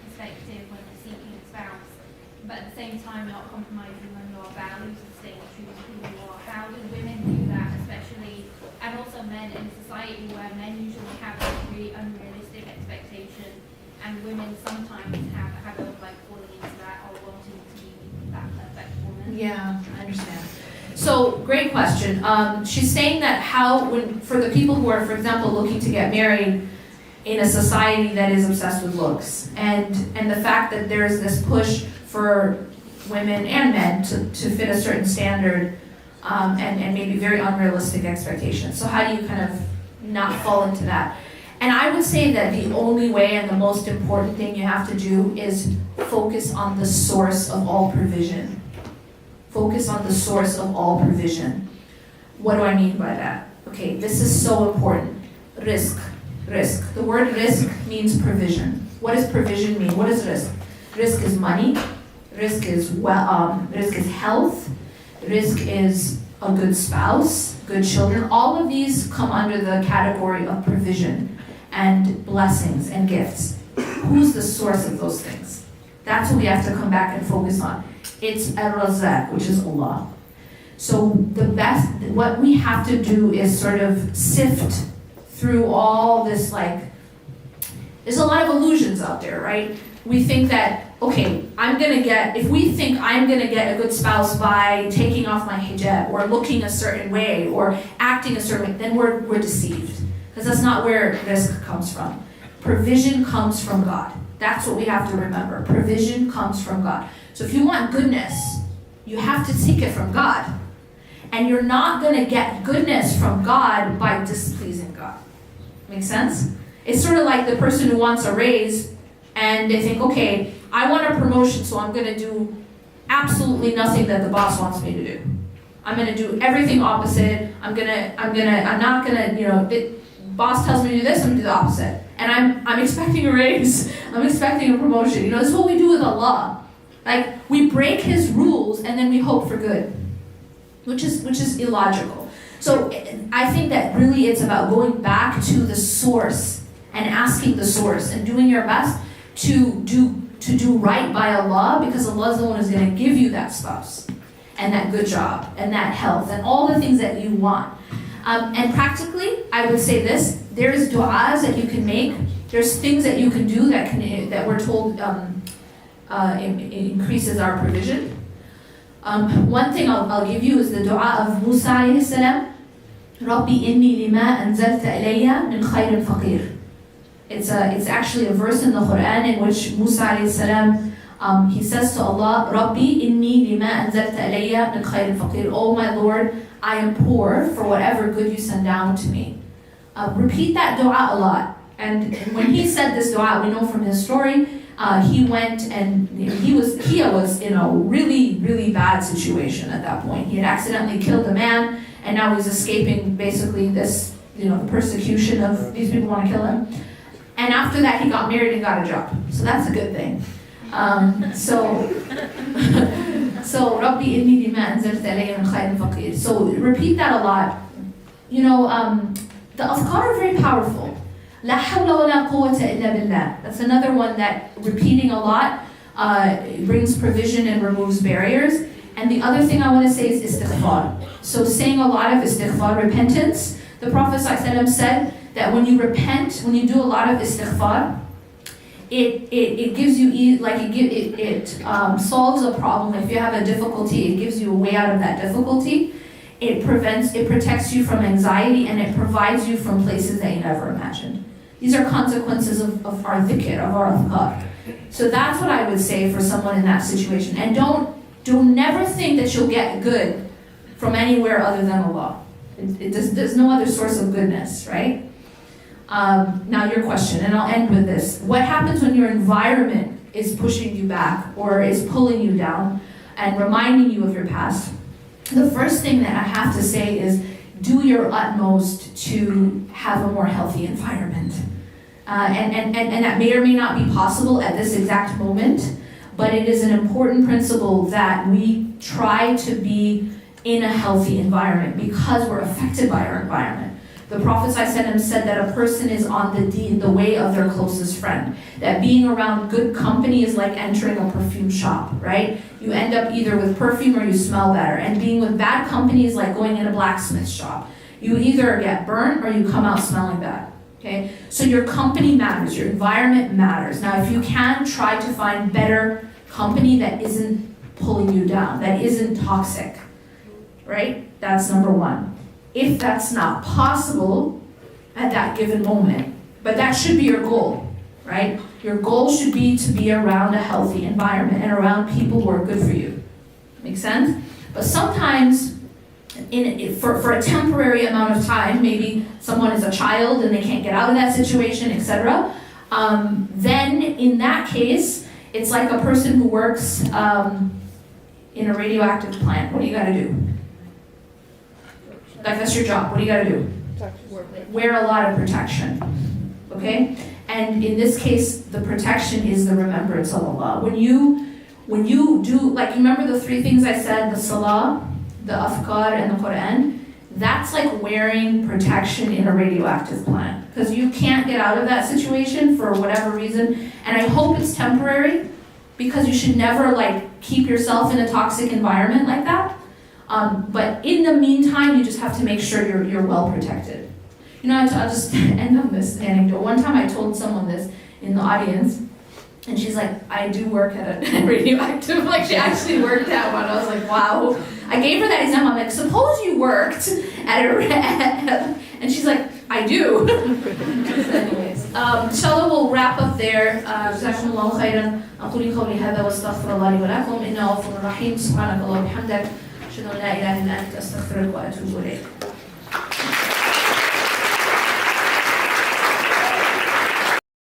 perspective when they're seeking a spouse, but at the same time not compromising on your values and staying true to who you are? How do women do that, especially, and also men in a society where men usually have a really unrealistic expectation, and women sometimes have a habit of falling into that or wanting to be that perfect woman? Yeah, I understand. So, great question. She's saying that for the people who are, for example, looking to get married in a society that is obsessed with looks, and the fact that there's this push for women and men to fit a certain standard, and maybe very unrealistic expectations. So how do you kind of not fall into that? And I would say that the only way and the most important thing you have to do is focus on the source of all provision. Focus on the source of all provision. What do I mean by that? Okay, this is so important. Risk. The word risk means provision. What does provision mean? What is risk? Risk is money. Risk is health. Risk is a good spouse, good children. All of these come under the category of provision and blessings and gifts. Who's the source of those things? That's what we have to come back and focus on. It's Ar-Razzaq, which is Allah. So what we have to do is sort of sift through all this, there's a lot of illusions out there, right? We think that okay, if we think I'm gonna get a good spouse by taking off my hijab or looking a certain way or acting a certain way, then we're deceived. Because that's not where risk comes from. Provision comes from God. That's what we have to remember. Provision comes from God. So if you want goodness, you have to seek it from God. And you're not gonna get goodness from God by displeasing God. Make sense? It's sort of like the person who wants a raise and they think, okay, I want a promotion, so I'm gonna do absolutely nothing that the boss wants me to do. I'm gonna do everything opposite. I'm not gonna, boss tells me to do this, I'm gonna do the opposite. And I'm expecting a raise. I'm expecting a promotion. This is what we do with Allah. Like, we break His rules and then we hope for good, which is illogical. So I think that really it's about going back to the source and asking the source and doing your best to do right by Allah, because Allah is the one who's going to give you that spouse and that good job and that health and all the things that you want. And practically, I would say this: there's du'as that you can make. There's things that you can do that we're told increases our provision. One thing I'll give you is the dua of Musa alayhi salam. Rabbi inni lima anzalta ilayya min khayrin faqir. It's actually a verse in the Quran in which Musa alayhi salam, he says to Allah, Rabbi inni lima anzalta ilayya min khayrin faqir. Oh my Lord, I am poor for whatever good you send down to me. Repeat that dua a lot. And when he said this dua, we know from his story, he went and he was in a really, really bad situation at that point. He had accidentally killed a man, and now he's escaping basically this, the persecution of these people want to kill him. And after that, he got married and got a job. So that's a good thing. So Rabbi inni lima anzalta ilayya min khayrin faqir. So repeat that a lot. The afkar are very powerful. La hawla wa la quwwata illa billah. That's another one that repeating a lot brings provision and removes barriers. And the other thing I want to say is istighfar. So saying a lot of istighfar, repentance. The Prophet ﷺ said that when you repent, when you do a lot of istighfar, it gives you, it solves a problem. If you have a difficulty, it gives you a way out of that difficulty. It protects you from anxiety, and it provides you from places that you never imagined. These are consequences of our dhikr, of our adhkar. So that's what I would say for someone in that situation. And don't never think that you'll get good from anywhere other than Allah. There's no other source of goodness, right? Now your question, and I'll end with this. What happens when your environment is pushing you back or is pulling you down and reminding you of your past? The first thing that I have to say is do your utmost to have a more healthy environment. And that may or may not be possible at this exact moment, but it is an important principle that we try to be in a healthy environment because we're affected by our environment. The Prophet ﷺ said that a person is on the way of their closest friend. That being around good company is like entering a perfume shop, right? You end up either with perfume or you smell better. And being with bad company is like going in a blacksmith shop. You either get burnt or you come out smelling bad, okay? So your company matters, your environment matters. Now, if you can, try to find better company that isn't pulling you down, that isn't toxic, right? That's number one. If that's not possible at that given moment, but that should be your goal, right? Your goal should be to be around a healthy environment and around people who are good for you. Make sense? But sometimes, for a temporary amount of time, maybe someone is a child and they can't get out of that situation, etc. Then in that case, it's like a person who works in a radioactive plant. What do you got to do? Like, that's your job. What do you got to do? Wear a lot of protection, okay? And in this case, the protection is the remembrance of Allah. When you do, like, you remember the three things I said, the salah, the afkar, and the Quran? That's like wearing protection in a radioactive plant. Because you can't get out of that situation for whatever reason. And I hope it's temporary, because you should never, keep yourself in a toxic environment like that. But in the meantime, you just have to make sure you're well protected. I'll just end on this anecdote. One time I told someone this in the audience, And she's like, I do work at a radioactive. Like, she actually worked at one. I was like, wow. I gave her that example. I'm like, suppose you worked at a and she's like, I do. Anyways, inshallah, we'll wrap up there. جزاكم الله خيرا. أقول قولي هذا واستغفر الله لي ولكم إنه غفور رحيم. سبحانك اللهم وبحمدك. أشهد أن لا إله إلا أنت أستغفرك وأتوب إليك.